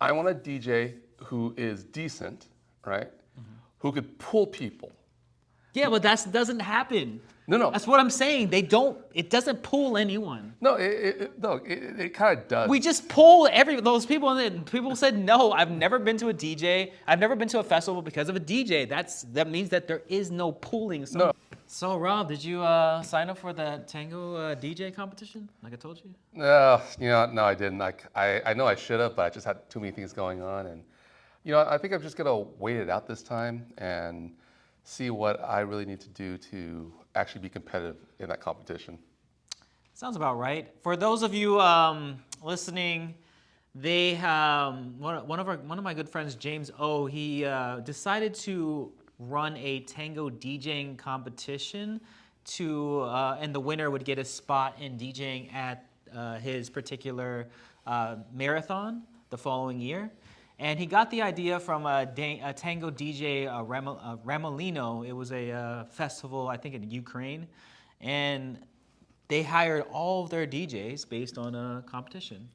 I want a DJ who is decent, right? Who could pull people. Yeah, but that doesn't happen. No. That's what I'm saying. It doesn't pull anyone. No, it kind of does. We just pull those people, and people said no. I've never been to a DJ. I've never been to a festival because of a DJ. That means that there is no pulling. No. So Rob, did you sign up for the Tango DJ competition? Like I told you. No, no, I didn't. I know I should have, but I just had too many things going on, and I think I'm just gonna wait it out this time and see what I really need to do to actually be competitive in that competition. Sounds about right. For those of you listening, they one of my good friends, James O. He decided to run a tango DJing competition and the winner would get a spot in DJing at his particular marathon the following year. And he got the idea from a tango DJ, Ramolino. It was a festival, I think, in Ukraine. And they hired all of their DJs based on a competition,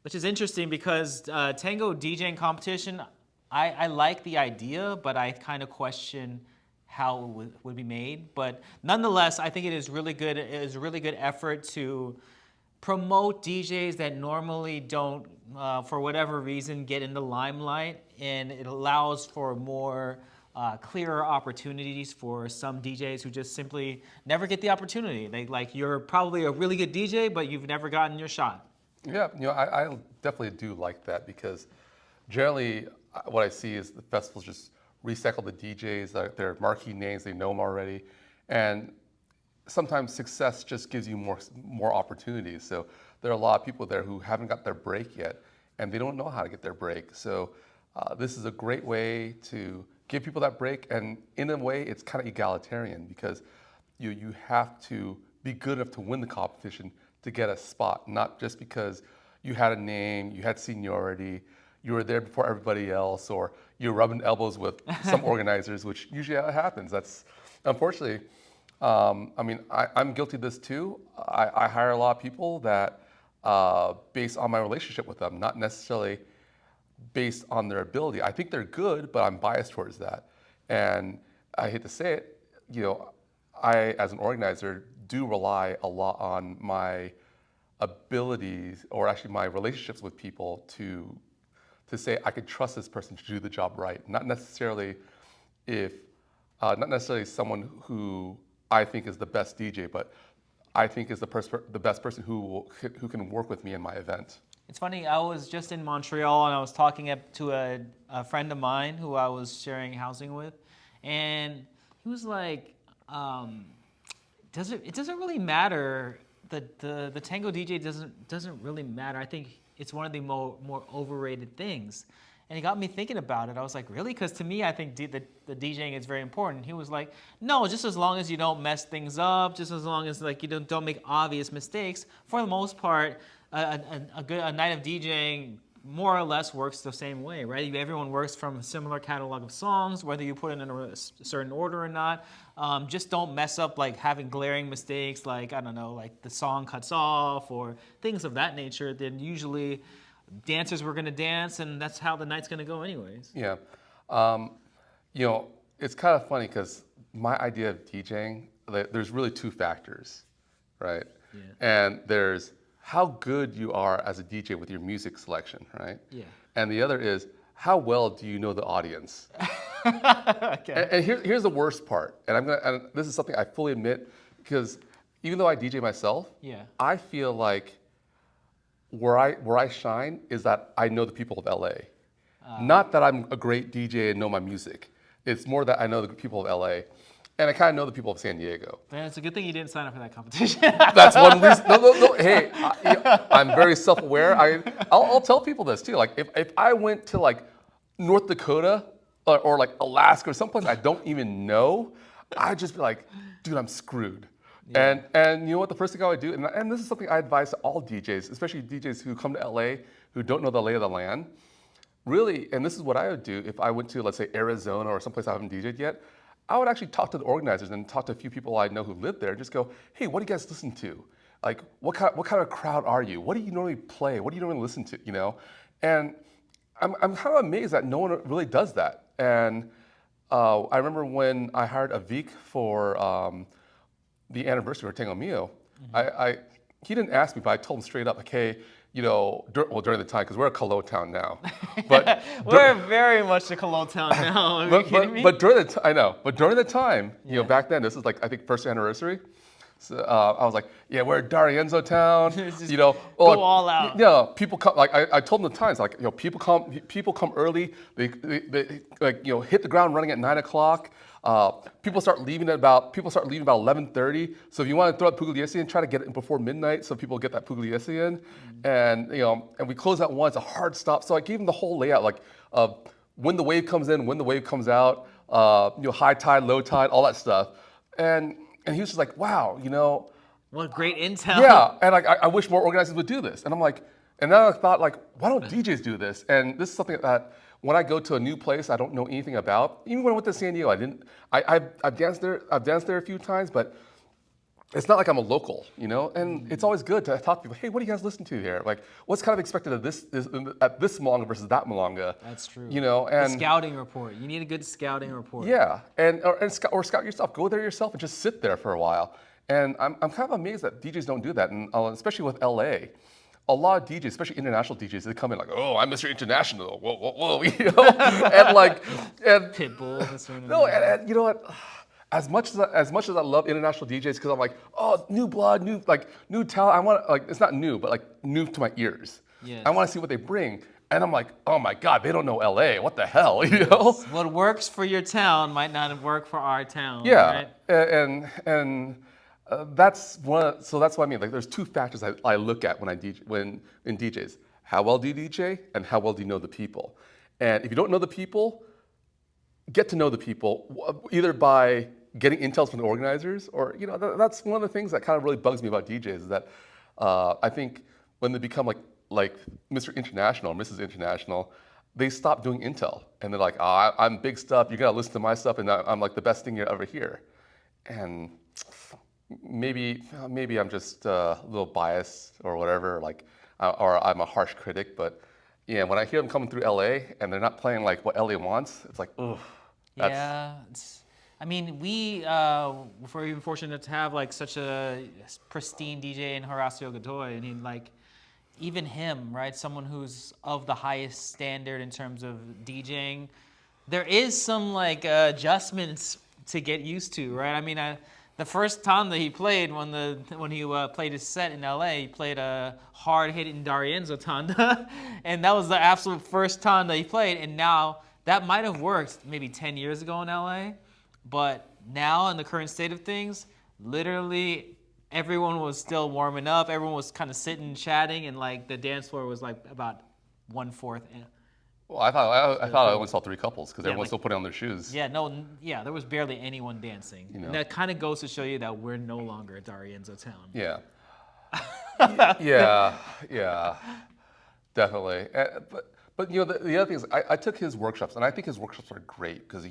which is interesting because tango DJing competition, I like the idea, but I kind of question how it would be made. But nonetheless, I think it is really good. It is a really good effort to promote DJs that normally don't, for whatever reason, get in the limelight, and it allows for more clearer opportunities for some DJs who just simply never get the opportunity. You're probably a really good DJ, but you've never gotten your shot. Yeah, I definitely do like that because generally what I see is the festivals just recycle the DJs, their marquee names, they know them already, and sometimes success just gives you more opportunities. So there are a lot of people there who haven't got their break yet, and they don't know how to get their break. So this is a great way to give people that break, and in a way, it's kind of egalitarian because you have to be good enough to win the competition to get a spot, not just because you had a name, you had seniority, you were there before everybody else, or you're rubbing elbows with some organizers, which usually happens. That's unfortunately. I'm guilty of this too. I hire a lot of people that based on my relationship with them, not necessarily based on their ability. I think they're good, but I'm biased towards that. And I hate to say it, I, as an organizer, do rely a lot on my abilities, or actually my relationships with people to say I could trust this person to do the job right. Not necessarily someone who I think is the best DJ, but I think is the best person who can work with me in my event. It's funny, I was just in Montreal and I was talking to a friend of mine who I was sharing housing with, and he was like, it doesn't really matter, the tango DJ doesn't really matter. I think it's one of the more overrated things. And it got me thinking about it. I was like, really? Because to me, I think the DJing is very important. He was like, no, just as long as you don't mess things up, just as long as you don't make obvious mistakes, for the most part, a night of DJing more or less works the same way, right? Everyone works from a similar catalog of songs, whether you put it in a certain order or not. Just don't mess up having glaring mistakes, I don't know, the song cuts off or things of that nature. Then usually dancers were going to dance, and that's how the night's going to go anyways. Yeah. It's kind of funny because my idea of DJing, there's really two factors, right? Yeah. And there's how good you are as a DJ with your music selection, right? Yeah. And the other is how well do you know the audience? Okay. And here's the worst part, and this is something I fully admit, because even though I DJ myself, Yeah. I feel like where I shine is that I know the people of LA. Not that I'm a great DJ and know my music. It's more that I know the people of LA. And I kind of know the people of San Diego. Man, it's a good thing you didn't sign up for that competition. That's one reason. No. Hey, I'm very self-aware. I'll tell people this too. If I went to North Dakota or Alaska or someplace I don't even know, I'd just be like, dude, I'm screwed. Yeah. And you know what? The first thing I would do, and this is something I advise to all DJs, especially DJs who come to LA who don't know the lay of the land. Really, and this is what I would do if I went to, let's say, Arizona or someplace I haven't DJed yet. I would actually talk to the organizers and talk to a few people I know who live there and just go, hey, what do you guys listen to? What kind of crowd are you? What do you normally play? What do you normally listen to? And I'm kind of amazed that no one really does that. And I remember when I hired a Vic for the anniversary of Tango Mio, I he didn't ask me, but I told him straight up, like, hey, during the time, because we're a Colo town now, but We're very much a Cologne town now. Are you kidding me? but during the I know, but during the time, back then, this is like I think first anniversary. So I was like, yeah, we're a D'Arienzo town. Just Go all out. Yeah, people come like I told them the times like people come early. They like hit the ground running at 9 o'clock. People start leaving at about 11:30. So if you want to throw out Pugliese in, try to get it in before midnight so people get that Pugliese in. And and we close at 1. It's a hard stop. So I gave them the whole layout like when the wave comes in, when the wave comes out. High tide, low tide, all that stuff. And he was just like, wow, What great intel. yeah. And like, I wish more organizers would do this. And I'm like, and then I thought like, why don't DJs do this? And this is something that when I go to a new place I don't know anything about. Even when I went to San Diego, I've danced there. I've danced there a few times, but it's not like I'm a local, And it's always good to talk to people. Hey, what do you guys listen to here? Like, what's kind of expected of at this Malanga versus that Malanga? That's true. And the scouting report. You need a good scouting report. yeah, or scout yourself. Go there yourself and just sit there for a while. And I'm kind of amazed that DJs don't do that, and especially with LA. A lot of DJs, especially international DJs, they come in like, "Oh, I'm Mr. International." Whoa, whoa, whoa, and Pitbull. no, and you know what? As much as I love international DJs, because I'm like, oh, new blood, new talent. I want it's not new, but like new to my ears. Yes. I want to see what they bring. And I'm like, oh my God, they don't know LA. What the hell, What works for your town might not work for our town. Yeah, Right? and that's one. So that's what I mean. Like, there's two factors I look at when I DJ, when in DJs: how well do you DJ, and how well do you know the people. And if you don't know the people, get to know the people either by getting intel from the organizers, or that's one of the things that kind of really bugs me about DJs is that I think when they become like Mr. International or Mrs. International, they stop doing intel and they're like, oh, I'm big stuff. You gotta listen to my stuff, and I'm like the best thing you'll ever hear. And maybe I'm just a little biased or whatever, or I'm a harsh critic. But yeah, when I hear them coming through LA and they're not playing like what LA wants, it's like, ugh. Yeah, I mean, we're even fortunate to have like such a pristine DJ in Horacio Godoy, and even him, right? Someone who's of the highest standard in terms of DJing. There is some adjustments to get used to, right? I mean, the first time that he played when he played his set in LA, he played a hard-hitting D'Arienzo tanda, and that was the absolute first time that he played. And now that might have worked maybe 10 years ago in LA, but now in the current state of things, literally everyone was still warming up. Everyone was kind of sitting, chatting, and the dance floor was about 1/4. Well, I thought I only saw 3 couples because everyone's still putting on their shoes. Yeah, there was barely anyone dancing. And that kind of goes to show you that we're no longer a D'Arienzo town. Yeah. yeah, definitely. But the other thing is, I took his workshops, and I think his workshops are great because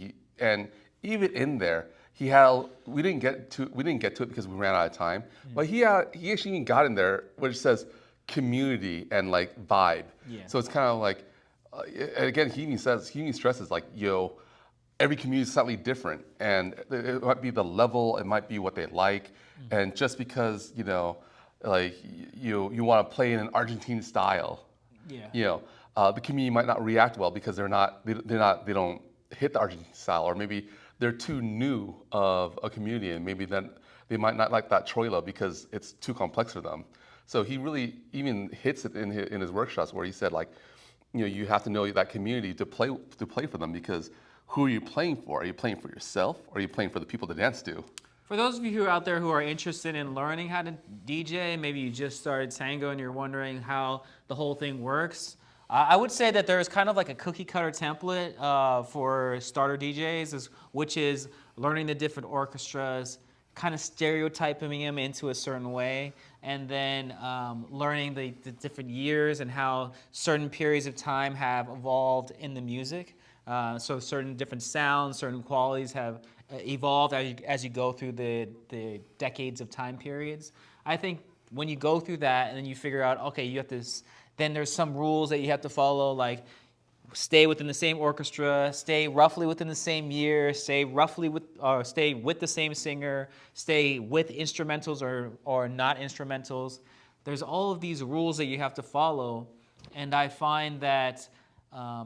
even in there, we didn't get to it because we ran out of time. But he actually even got in there which says community and vibe. Yeah. So it's kind of like, again, he stresses every community is slightly different, and it might be the level, it might be what they like, and just because you want to play in an Argentine style, the community might not react well because they don't hit the Argentine style, or maybe they're too new of a community, and maybe then they might not like that Troilo because it's too complex for them. So he really even hits it in his workshops where he said you have to know that community to play for them, because who are you playing for? Are you playing for yourself, or are you playing for the people to dance to? For those of you who are out there who are interested in learning how to DJ, maybe you just started tango and you're wondering how the whole thing works, I would say that there's kind of like a cookie cutter template for starter DJs, which is learning the different orchestras, kind of stereotyping them into a certain way, and then learning the different years and how certain periods of time have evolved in the music. So certain different sounds, certain qualities have evolved as you go through the decades of time periods. I think when you go through that and then you figure out, okay, you have this, then there's some rules that you have to follow, like stay within the same orchestra, stay roughly within the same year, stay with the same singer, stay with instrumentals or not instrumentals. There's all of these rules that you have to follow, and I find that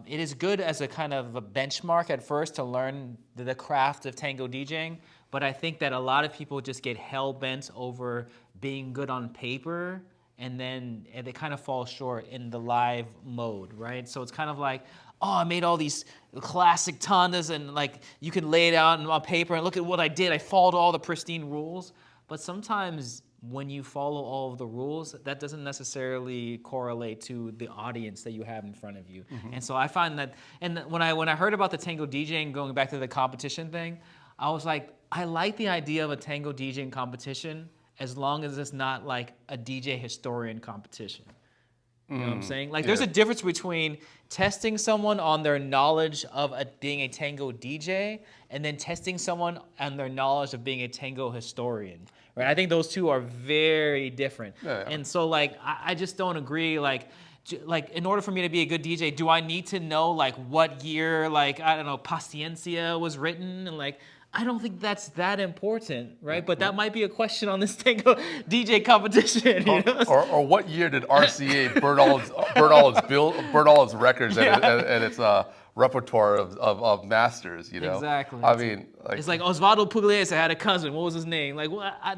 it is good as a kind of a benchmark at first to learn the craft of tango DJing, but I think that a lot of people just get hell-bent over being good on paper, and they kind of fall short in the live mode, right? So it's kind of like, oh, I made all these classic tandas, and like you can lay it out on paper and look at what I did. I followed all the pristine rules, but sometimes when you follow all of the rules, that doesn't necessarily correlate to the audience that you have in front of you. And so I find that, and when I heard about the tango DJing, going back to the competition thing, I was like, I like the idea of a tango DJing competition as long as it's not like a DJ historian competition. You know what I'm saying? Like, there's a difference between testing someone on their knowledge of being a tango DJ and then testing someone on their knowledge of being a tango historian, right? I think those two are very different. And so, like, I just don't agree, like, in order for me to be a good DJ, do I need to know, like, what year, like, I don't know, Paciencia was written? And, like, I don't think that's that important, right? But that might be a question on this tango DJ competition. You know? Or what year did RCA burn all its records and its repertoire of masters? You know, Exactly. I mean, like, It's like Osvaldo Pugliese had a cousin. What was his name? Like,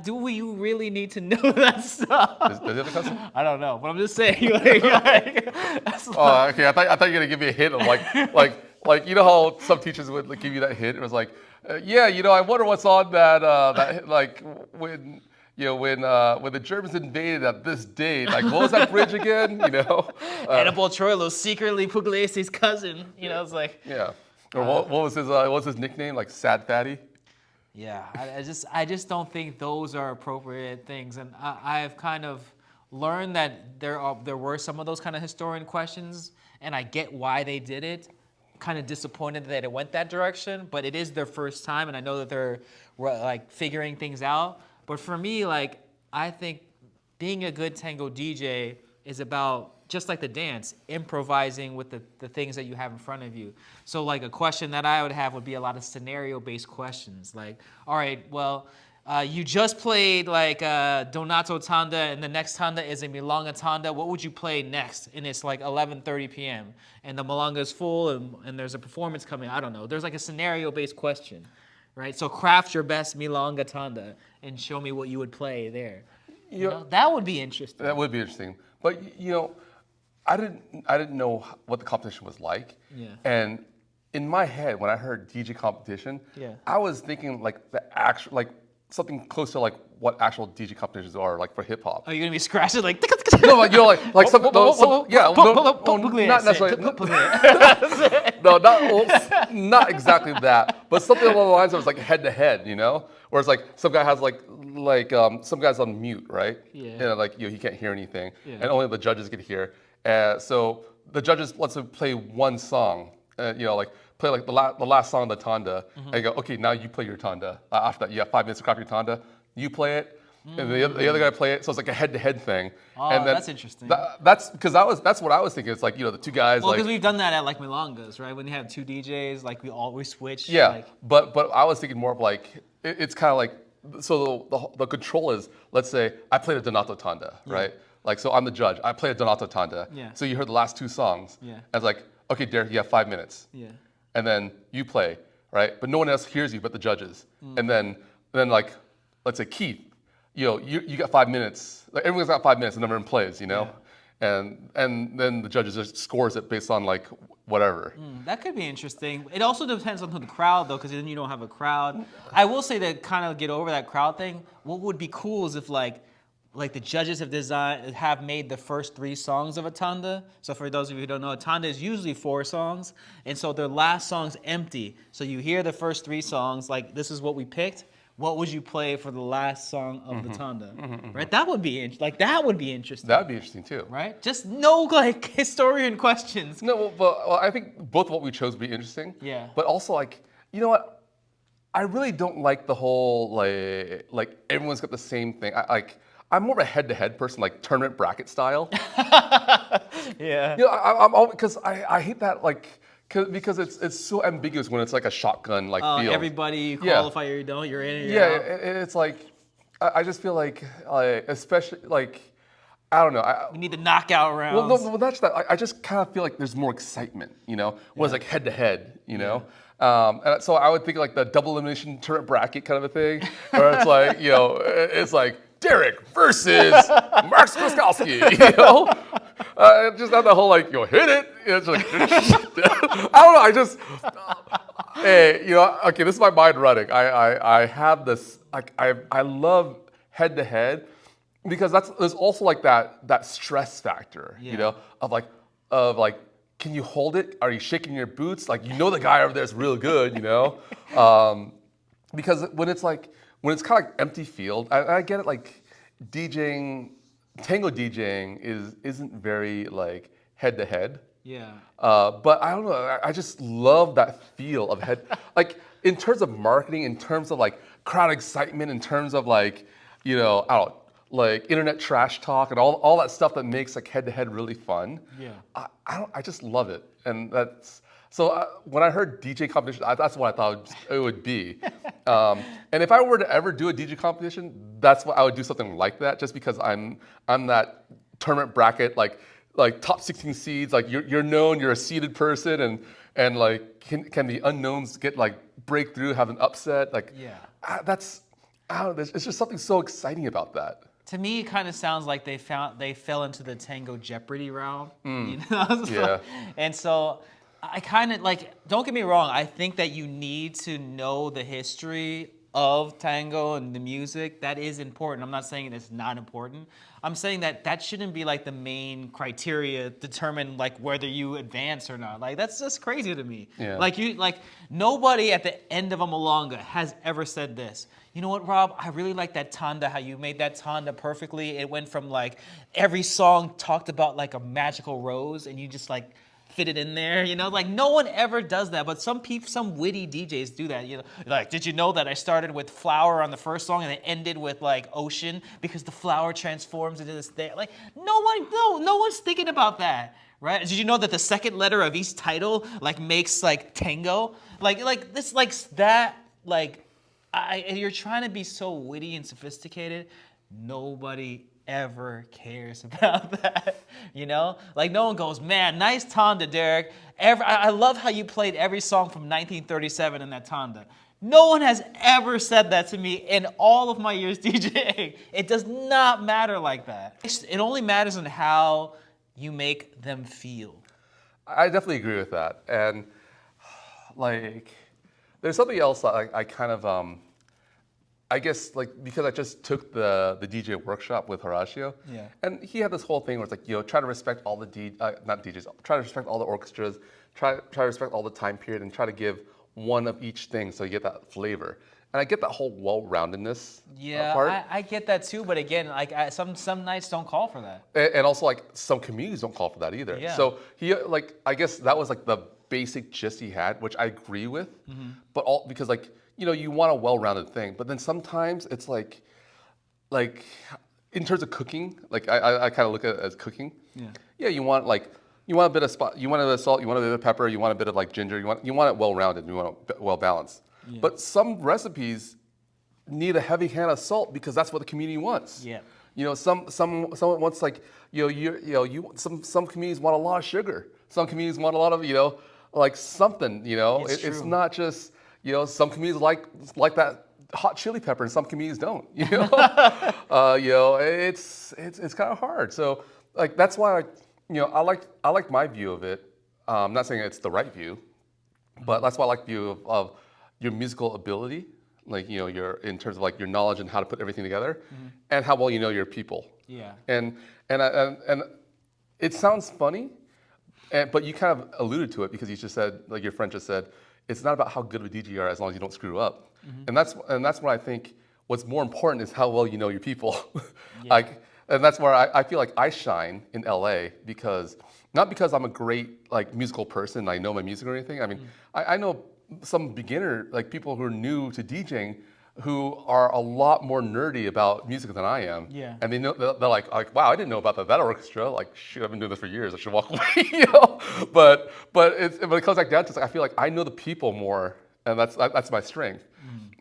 do we really need to know that stuff? does he have a cousin? I don't know, but I'm just saying. That's Oh, okay. I thought you were gonna give me a hint of like you know how some teachers would like, give you that hint. It was like, yeah, you know, I wonder what's on that like when the Germans invaded at this date. Like, what was that bridge again? You know, Hannibal Troilo, secretly Pugliese's cousin. You know, it's like, yeah. Or what was his nickname? Like Sad Fatty. yeah. I just don't think those are appropriate things, and I've kind of learned that there were some of those kind of historian questions, and I get why they did it. Kind of disappointed that it went that direction, but it is their first time, and I know that they're like figuring things out. But for me, like, I think being a good tango DJ is about, just like the dance, improvising with the things that you have in front of you. So like a question that I would have would be a lot of scenario-based questions. Like, all right, well, you just played like Donato Tanda, and the next tanda is a Milonga Tanda. What would you play next? And it's like 11:30 p.m. and the Milonga is full, and there's a performance coming. I don't know. There's like a scenario-based question, right? So craft your best Milonga Tanda and show me what you would play there. You know, that would be interesting. That would be interesting. But you know, I didn't know what the competition was like. Yeah. And in my head, when I heard DJ competition, Yeah. I was thinking like the actual, like something close to like what actual DJ competitions are, like for hip hop. Are you gonna be scratching like? No, like, you know, like some, yeah, not necessarily. No, not exactly that, but something along the lines that was like head to head, you know, where it's like some guy has like some guy's on mute, right? Yeah. And like, you know, he can't hear anything, Yeah. and only the judges can hear. So the judges lets him play one song, you know, like play like the last song of the tanda, and you go, okay, now you play your tanda. After that, you have 5 minutes to craft your tanda. You play it. And the other guy play it, so it's like a head-to-head thing. Oh, and then that's interesting. That's because that's what I was thinking. It's like, you know, the two guys. Well, like, because we've done that at like Milongas, right? When you have two DJs, like we switch. yeah, Like, but I was thinking more of like it's kind of like, so the control is, let's say I played a Donato Tanda, right? Like, so I'm the judge. I played a Donato Tanda. Yeah. So you heard the last 2 songs. Yeah. And it's like, okay, Derek, you have 5 minutes. Yeah. And then you play, right? But no one else hears you but the judges. And then like, let's say Keith, you know, you got 5 minutes. Like, everyone's got 5 minutes, and everyone plays, you know. And then the judges just scores it based on like whatever. That could be interesting. It also depends on the crowd, though, because then you don't have a crowd. I will say that kind of get over that crowd thing. What would be cool is if like the judges have made the first 3 songs of a tanda. So for those of you who don't know, a tanda is usually 4 songs, and so their last song's empty. So you hear the first 3 songs, like, this is what we picked. What would you play for the last song of the tanda? Right? That would be that would be interesting. That'd be interesting too. Right? Just no like historian questions. No, but I think both what we chose would be interesting. Yeah. But also, like, you know what? I really don't like the whole like everyone's got the same thing. I'm more of a head-to-head person, like tournament bracket style. Yeah. You know, I'm always, because I hate that, like, because it's so ambiguous when it's like a shotgun like Oh, field. everybody you Yeah. qualify or you don't, you're in or you're Yeah, out. it's like I just feel like especially like I don't know. We need the knockout Well, no, rounds. well, that's that. I just kind of feel like there's more excitement, you know, when it's like head to head, you know. And so I would think like the double elimination tournament bracket kind of a thing, where it's like, you know, it's like Derek versus Mark Skruskowski, you know. Just not the whole like, you know, hit it. It's like, I don't know. I just, hey, you know, okay, this is my mind running. I have this, like, I love head to head. Because there's also like that stress factor, you know, of like, can you hold it? Are you shaking your boots? Like, you know, the guy over there is real good, you know. Because when it's kind of like empty field, I get it. Like DJing, tango DJing isn't very like head to head. Yeah. But I don't know. I just love that feel of head, like in terms of marketing, in terms of like crowd excitement, in terms of like, you know, I don't know, like internet trash talk and all that stuff that makes like head to head really fun. Yeah. I just love it, and that's so. When I heard DJ competition, that's what I thought it would be. And if I were to ever do a DJ competition, that's what I would do, something like that, just because I'm that tournament bracket, like top 16 seeds, like you're known, you're a seeded person, and like can the unknowns get like break through, have an upset, like that's I don't know, it's just something so exciting about that. To me, it kind of sounds like they fell into the Tango Jeopardy round, you know? Yeah. And so I kind of like, don't get me wrong, I think that you need to know the history of tango and the music. That is important. I'm not saying it's not important. I'm saying that shouldn't be like the main criteria determine like whether you advance or not. Like that's just crazy to me. Yeah. Like nobody at the end of a milonga has ever said this. You know what, Rob? I really like that tanda, how you made that tanda perfectly. It went from like every song talked about like a magical rose and you just like fit it in there, you know? Like no one ever does that, but some witty DJs do that, you know? Like, did you know that I started with flower on the first song and it ended with like ocean because the flower transforms into this thing? Like no one's thinking about that. Right? Did you know that the second letter of each title like makes like tango? Like this like that like you're trying to be so witty and sophisticated. Nobody ever cares about that, you know? Like no one goes, man, nice tanda, Derek. I love how you played every song from 1937 in that tanda. No one has ever said that to me in all of my years DJing. It does not matter like that. It only matters in how you make them feel. I definitely agree with that. And like, there's something else that I kind of, I guess like because I just took the DJ workshop with Horacio, and he had this whole thing where it's like, you know, try to respect all the not DJs, try to respect all the orchestras, try to respect all the time period, and try to give one of each thing so you get that flavor. And I get that whole well-roundedness part. I get that too, but again, like some nights don't call for that. And also like some communities don't call for that either. Yeah. So he like I guess that was like the basic gist he had, which I agree with. But all because like, you know, you want a well-rounded thing, but then sometimes it's like in terms of cooking, like I kind of look at it as cooking. Yeah, you want a bit of you want a bit of salt, you want a bit of pepper, you want a bit of like ginger, you want it well-rounded, you want it well-balanced. But some recipes need a heavy hand of salt because that's what the community wants. Yeah. You know, someone wants like some communities want a lot of sugar. Some communities want a lot of, you know, like something, you know. It's not just, you know, some communities like that hot chili pepper and some communities don't, you know. You know, it's kind of hard. So like that's why I like my view of it. I'm not saying it's the right view, but that's why I like the view of your musical ability, like, you know, your in terms of like your knowledge and how to put everything together, and how well you know your people. Yeah. And it sounds funny, but you kind of alluded to it because you just said, like your friend just said, it's not about how good of a DJ you are as long as you don't screw up. And that's what I think. What's more important is how well you know your people. Like, and that's where I feel like I shine in LA because not because I'm a great like musical person and I know my music or anything. I mean, I know some beginner, like people who are new to DJing, who are a lot more nerdy about music than I am. Yeah. And they know they're like, wow, I didn't know about that orchestra. Like, shit, I've been doing this for years. I should walk away, you know. But when it comes back down to it, it's like, I feel like I know the people more, and that's my strength.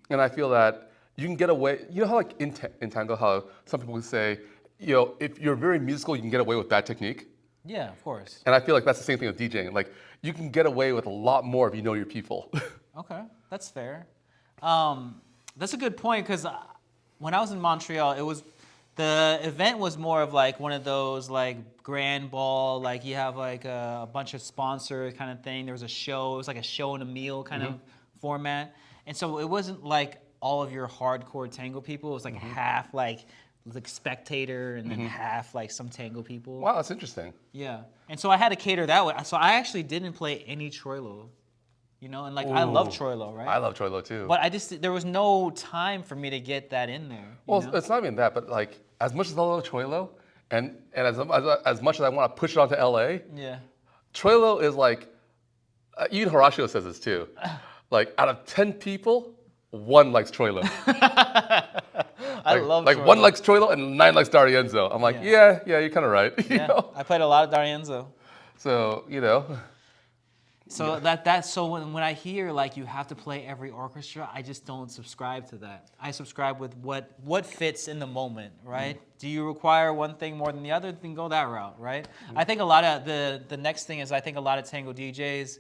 And I feel that you can get away. You know how like in tango, how some people would say, you know, if you're very musical, you can get away with bad technique. Yeah, of course. And I feel like that's the same thing with DJing. Like, you can get away with a lot more if you know your people. Okay, that's fair. That's a good point because when I was in Montreal, the event was more of like one of those like grand ball, like you have like a bunch of sponsors kind of thing. There was a show. It was like a show and a meal kind of format, and so it wasn't like all of your hardcore tango people. It was like half like spectator and then half like some tango people. Wow, that's interesting. Yeah, and so I had to cater that way. So I actually didn't play any Troilo. You know, and like I love Troilo, right? I love Troilo too. But there was no time for me to get that in there. Well, you know? it's not even that, but like as much as I love Troilo, and as much as I want to push it onto LA, Yeah. Troilo is like, even Horacio says this too. Like out of 10 people, 1 likes Troilo. I love like Troilo. 1 likes Troilo and 9 likes D'Arienzo. I'm like, yeah, you're kind of right. you Yeah, know? I played a lot of D'Arienzo. So, you know. So so when I hear like you have to play every orchestra, I just don't subscribe to that. I subscribe with what fits in the moment, right? Do you require one thing more than the other? Then go that route, right? I think a lot of the next thing is I think a lot of tango DJs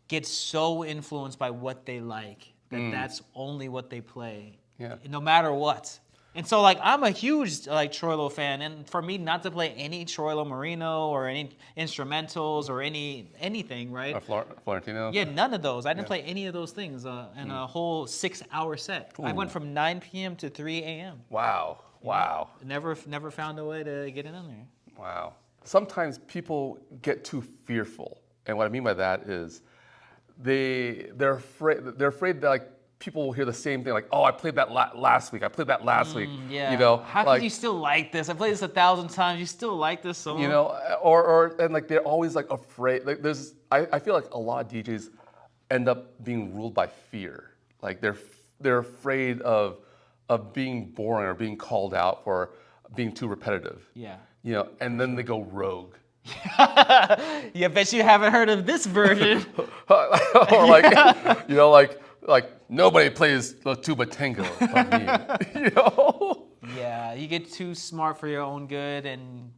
get so influenced by what they like that that's only what they play, no matter what. And so, like, I'm a huge, like, Troilo fan, and for me not to play any Troilo Marino or any instrumentals or anything, right? Florentino? Yeah, none of those. I didn't play any of those things in a whole 6-hour set. I went from 9 p.m. to 3 a.m. Wow. Wow. Never found a way to get it in there. Wow. Sometimes people get too fearful, and what I mean by that is they're afraid that like people will hear the same thing, like, oh, I played that last week. I played that last week. Yeah. You know, how like, could you still like this? I played this 1,000 times. You still like this song? you know, and like they're always like afraid. Like I feel like a lot of DJs end up being ruled by fear. Like they're afraid of being boring or being called out for being too repetitive. Yeah. You know, and then they go rogue. Yeah, bet you haven't heard of this version. Or like, you know, like nobody plays the tuba tango but me. You know? Yeah, you get too smart for your own good, and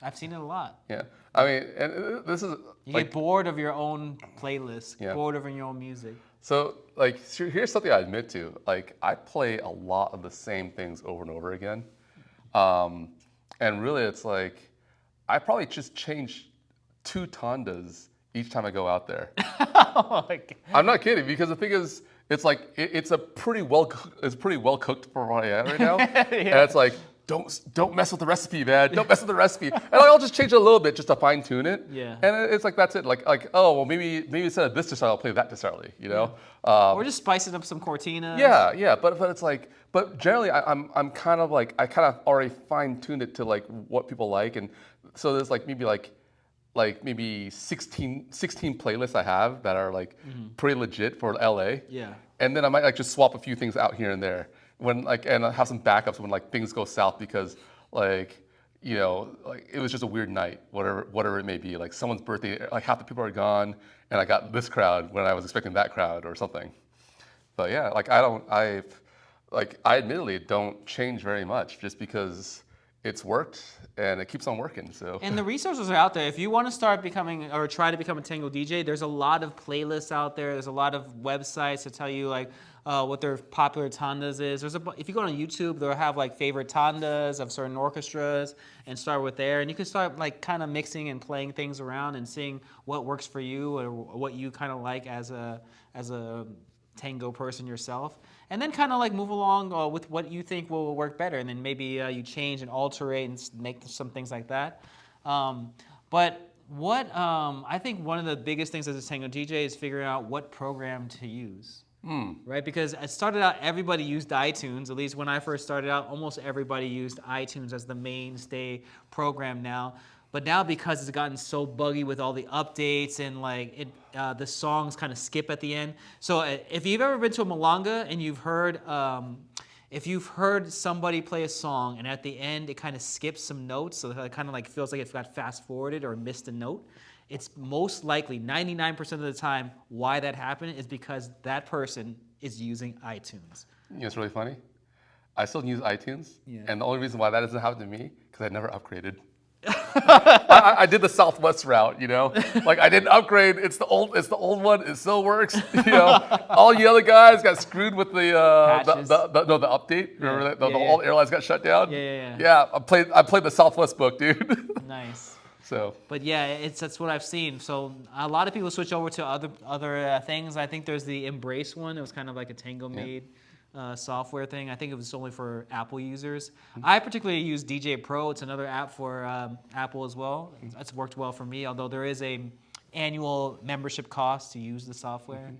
I've seen it a lot. Yeah, I mean, and this is You like, get bored of your own playlist, Yeah. bored of your own music. so like here's something I admit to. Like I play a lot of the same things over and over again, and really it's like I probably just change 2 tandas each time I go out there. Oh my God. I'm not kidding, because the thing is, it's like it's pretty well cooked for what I am right now, and it's like don't mess with the recipe, man. Don't mess with the recipe, and I'll just change it a little bit just to fine tune it. Yeah. And it's like that's it. Like oh well, maybe instead of this style, I'll play that style. You know. Or just spicing up some cortinas. Yeah, but it's like, but generally I'm kind of like I kind of already fine tuned it to like what people like, and so there's like maybe 16 playlists I have that are like pretty legit for LA. Yeah. And then I might like just swap a few things out here and there when like, and I have some backups when like things go south because like, you know, like it was just a weird night, whatever it may be. Like someone's birthday, like half the people are gone, and I got this crowd when I was expecting that crowd or something. But yeah, like I admittedly don't change very much just because it's worked and it keeps on working. So And the resources are out there. If you want to start becoming or try to become a tango DJ, there's a lot of playlists out there. There's a lot of websites to tell you like what their popular tandas is. If you go on YouTube, they'll have like favorite tandas of certain orchestras and start with there. And you can start like kind of mixing and playing things around and seeing what works for you or what you kind of like as a tango person yourself. And then kind of like move along with what you think will work better. And then maybe you change and alterate and make some things like that. But what I think one of the biggest things as a tango DJ is figuring out what program to use. Right? Because it started out, everybody used iTunes. At least when I first started out, almost everybody used iTunes as the mainstay program now. But now because it's gotten so buggy with all the updates and like the songs kind of skip at the end. So if you've ever been to a milonga and if you've heard somebody play a song and at the end it kind of skips some notes, so it kind of like feels like it got fast forwarded or missed a note, it's most likely 99% of the time why that happened is because that person is using iTunes. You know, it's really funny. I still use iTunes, Yeah. and the only reason why that doesn't happen to me because I never upgraded. I did the Southwest route, you know. Like I didn't upgrade. It's the old one. It still works, you know. All you other guys got screwed with the update. Remember that all the airlines got shut down. Yeah. Yeah, I played the Southwest book, dude. Nice. So. But yeah, that's what I've seen. So a lot of people switch over to other things. I think there's the Embrace one. It was kind of like a Tango made. Software thing. I think it was only for Apple users. I particularly use DJ Pro. It's another app for Apple as well. That's worked well for me, although there is a annual membership cost to use the software.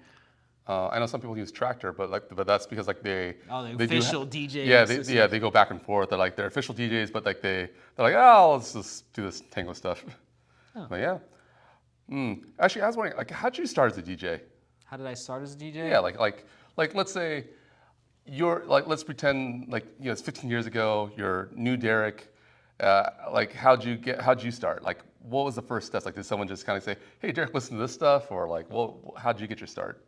I know some people use Tractor, but that's because like the official DJ. Yeah, they go back and forth. They're like they're official DJs, but like they're like, oh, let's just do this Tango stuff. Oh. But yeah. Actually, I was wondering, like, how'd you start as a DJ? How did I start as a DJ? Yeah, like let's say you're like, let's pretend like, you know, it's 15 years ago. You're new Derek. Like, how'd you start? Like, what was the first steps? Like, did someone just kind of say, hey, Derek, listen to this stuff, or like, well, how'd you get your start?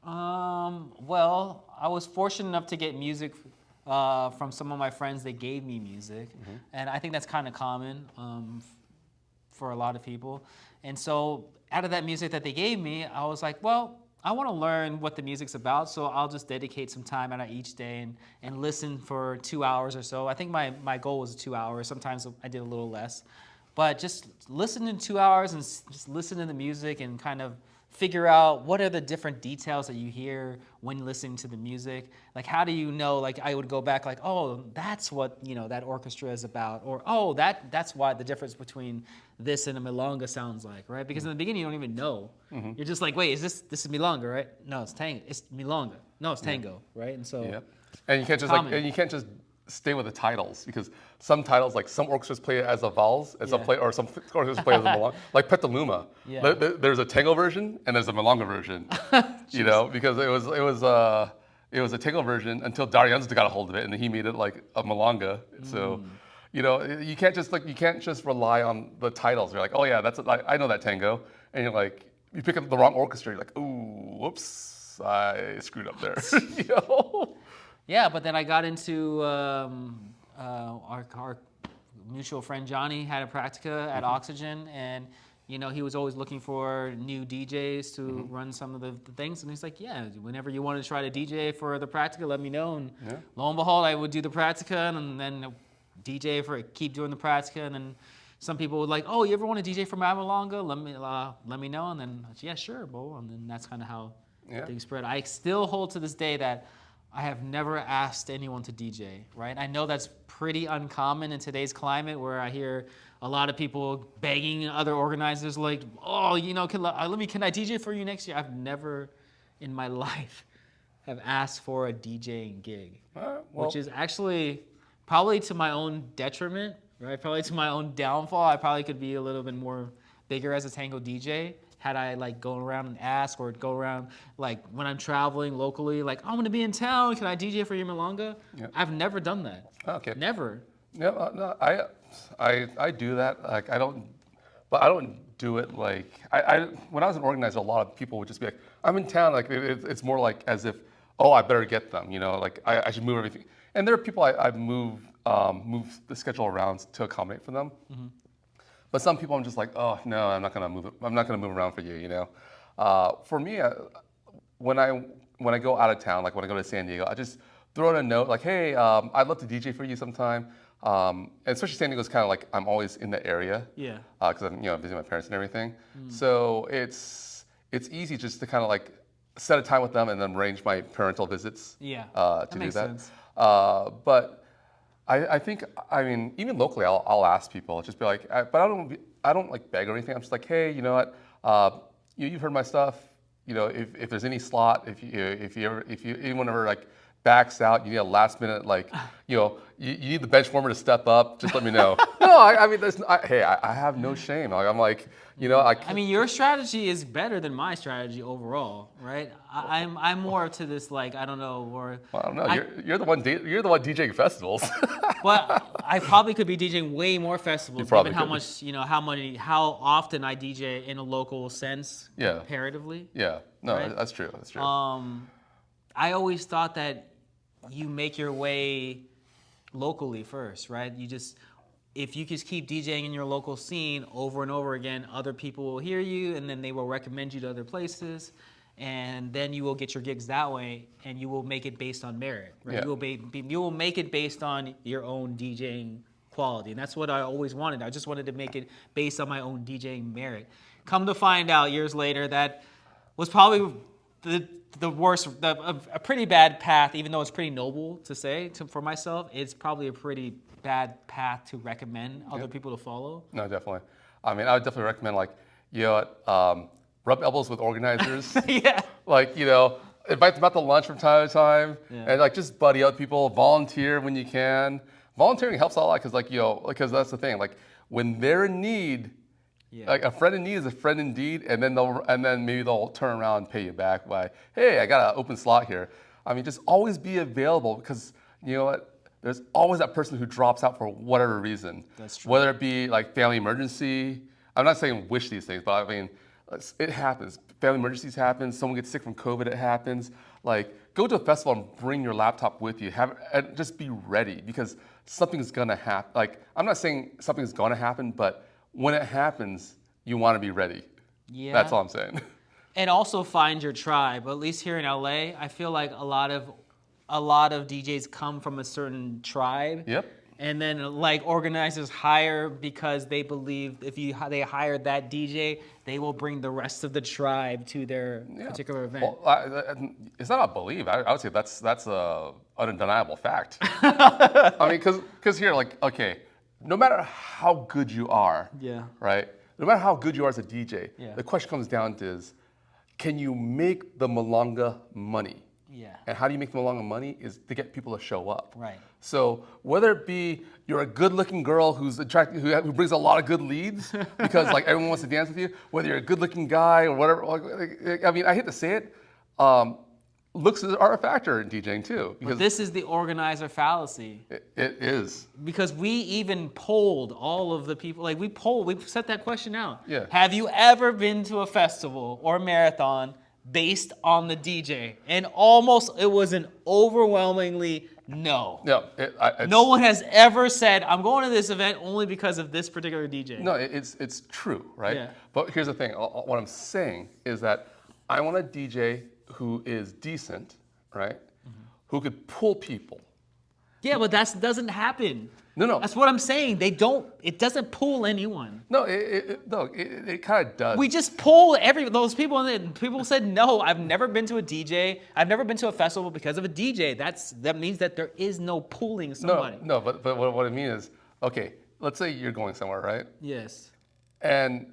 Well, I was fortunate enough to get music from some of my friends that gave me music, and I think that's kind of common for a lot of people. And so, out of that music that they gave me, I was like, well, I want to learn what the music's about, so I'll just dedicate some time out of each day and listen for 2 hours or so. I think my goal was 2 hours. Sometimes I did a little less. But just listen in 2 hours and just listen to the music and kind of figure out what are the different details that you hear when listening to the music. Like, how do you know, like, I would go back like, oh, that's what, you know, that orchestra is about. Or, oh, that's why the difference between this and a milonga sounds like, right? Because in the beginning, you don't even know. You're just like, wait, this is milonga, right? No, it's tango. It's milonga. No, it's tango, right? And so, and you can't just stay with the titles, because some titles, like some orchestras play it as a vals, some orchestras play it as a milonga. Like Petaluma, there's a tango version and there's a milonga version. You know, because it was a tango version until Darianza got a hold of it, and then he made it like a milonga. So, you know, you can't just rely on the titles. You're like, oh yeah, I know that tango, and you're like, you pick up the wrong orchestra. You're like, ooh, whoops, I screwed up there. You know. Yeah, but then I got into our mutual friend Johnny had a practica at Oxygen, and you know, he was always looking for new DJs to run some of the things, and he's like, yeah, whenever you want to try to DJ for the practica, let me know. And lo and behold, I would do the practica, and then DJ keep doing the practica, and then some people would like, oh, you ever want to DJ for my milonga? Let me know, and then yeah, sure, bro, and then that's kind of how things spread. I still hold to this day that I have never asked anyone to DJ, right? I know that's pretty uncommon in today's climate, where I hear a lot of people begging other organizers like, oh, you know, can I DJ for you next year? I've never in my life have asked for a DJing gig, which is actually probably to my own detriment, right? Probably to my own downfall. I probably could be a little bit more bigger as a tango DJ. Had I like go around and ask, or go around like when I'm traveling locally, like, I'm gonna be in town, can I DJ for your milonga? I've never done that. Okay. Never. Yeah, no, I do that. Like I don't do it like when I was an organizer, a lot of people would just be like, I'm in town. Like it's more like as if, oh, I better get them. You know, like I should move everything. And there are people I've moved the schedule around to accommodate for them. But some people I'm just like, oh no, I'm not gonna move around for you, you know. For me, when I go out of town, like when I go to San Diego, I just throw in a note like, hey, I'd love to DJ for you sometime. And especially San Diego's kind of like I'm always in the area. Yeah. Because I'm visiting my parents and everything. So it's easy just to kind of like set a time with them and then arrange my parental visits. Yeah. To do that. Sense. But I think, I mean, even locally, I'll ask people, just be like, but I don't like beg or anything. I'm just like, hey, you know what? You've heard my stuff. You know, if there's any slot, if anyone ever like backs out, you need a last minute, like, you need the bench warmer to step up, just let me know. No, I mean, hey, I have no shame. Like, I'm like, I mean, your strategy is better than my strategy overall, right? I'm more to this, like, I don't know, or well, I don't know. You're the one DJing festivals. but I probably could be DJing way more festivals, given how could. much, how often I DJ in a local sense, Yeah. comparatively. Yeah, no, Right? that's true. That's true. I always thought that you make your way locally first, right? If you just keep DJing in your local scene over and over again, other people will hear you, and then they will recommend you to other places, and then you will get your gigs that way, and you will make it based on merit, right? Yeah. You will make it based on your own DJing quality, and that's what I always wanted. I just wanted to make it based on my own DJing merit. Come to find out years later, that was probably the worst, a pretty bad path, even though it's pretty noble to say for myself. It's probably a pretty bad path to recommend other people to follow. No, definitely. I mean, I would definitely recommend, like, rub elbows with organizers. Yeah. Like, invite them out to lunch from time to time, Yeah. and like just buddy up people. Volunteer when you can. Volunteering helps a lot because, like, because that's the thing. Like, when they're in need, like a friend in need is a friend indeed, and then maybe they'll turn around and pay you back by, hey, I got an open slot here. I mean, just always be available, because you know what? There's always that person who drops out for whatever reason. That's true. Whether it be like family emergency. I'm not saying wish these things, but I mean, it happens. Family emergencies happen. Someone gets sick from COVID, it happens. Like, go to a festival and bring your laptop with you. And just be ready, because something's gonna happen. Like, I'm not saying something's gonna happen, but when it happens, you want to be ready. Yeah. That's all I'm saying. And also find your tribe. At least here in LA, I feel like a lot of DJs come from a certain tribe. Yep. And then, like, organizers hire because they believe if they hire that DJ, they will bring the rest of the tribe to their particular event. Well, it's not a believe. I would say that's an undeniable fact. I mean, because here, like, okay, no matter how good you are, right? No matter how good you are as a DJ, the question comes down to is, can you make the milonga money? Yeah. And how do you make the milonga money is to get people to show up. Right. So whether it be you're a good-looking girl who's attractive, who brings a lot of good leads because like everyone wants to dance with you, whether you're a good-looking guy or whatever. I mean, I hate to say it, looks are a factor in DJing too. Because but this is the organizer fallacy. It is. Because we even polled all of the people, like we set that question out. Yeah. Have you ever been to a festival or marathon based on the DJ? And it was an overwhelmingly no. No. No one has ever said, I'm going to this event only because of this particular DJ. No, it's true, right? Yeah. But here's the thing. What I'm saying is that I want a DJ who is decent, right? Mm-hmm. Who could pull people. Yeah, but that doesn't happen. No. That's what I'm saying. It doesn't pull anyone. No, it kind of does. We just pull those people, and people said, no, I've never been to a DJ. I've never been to a festival because of a DJ. That means that there is no pulling somebody. No, but what I mean is, okay, let's say you're going somewhere, right? Yes. And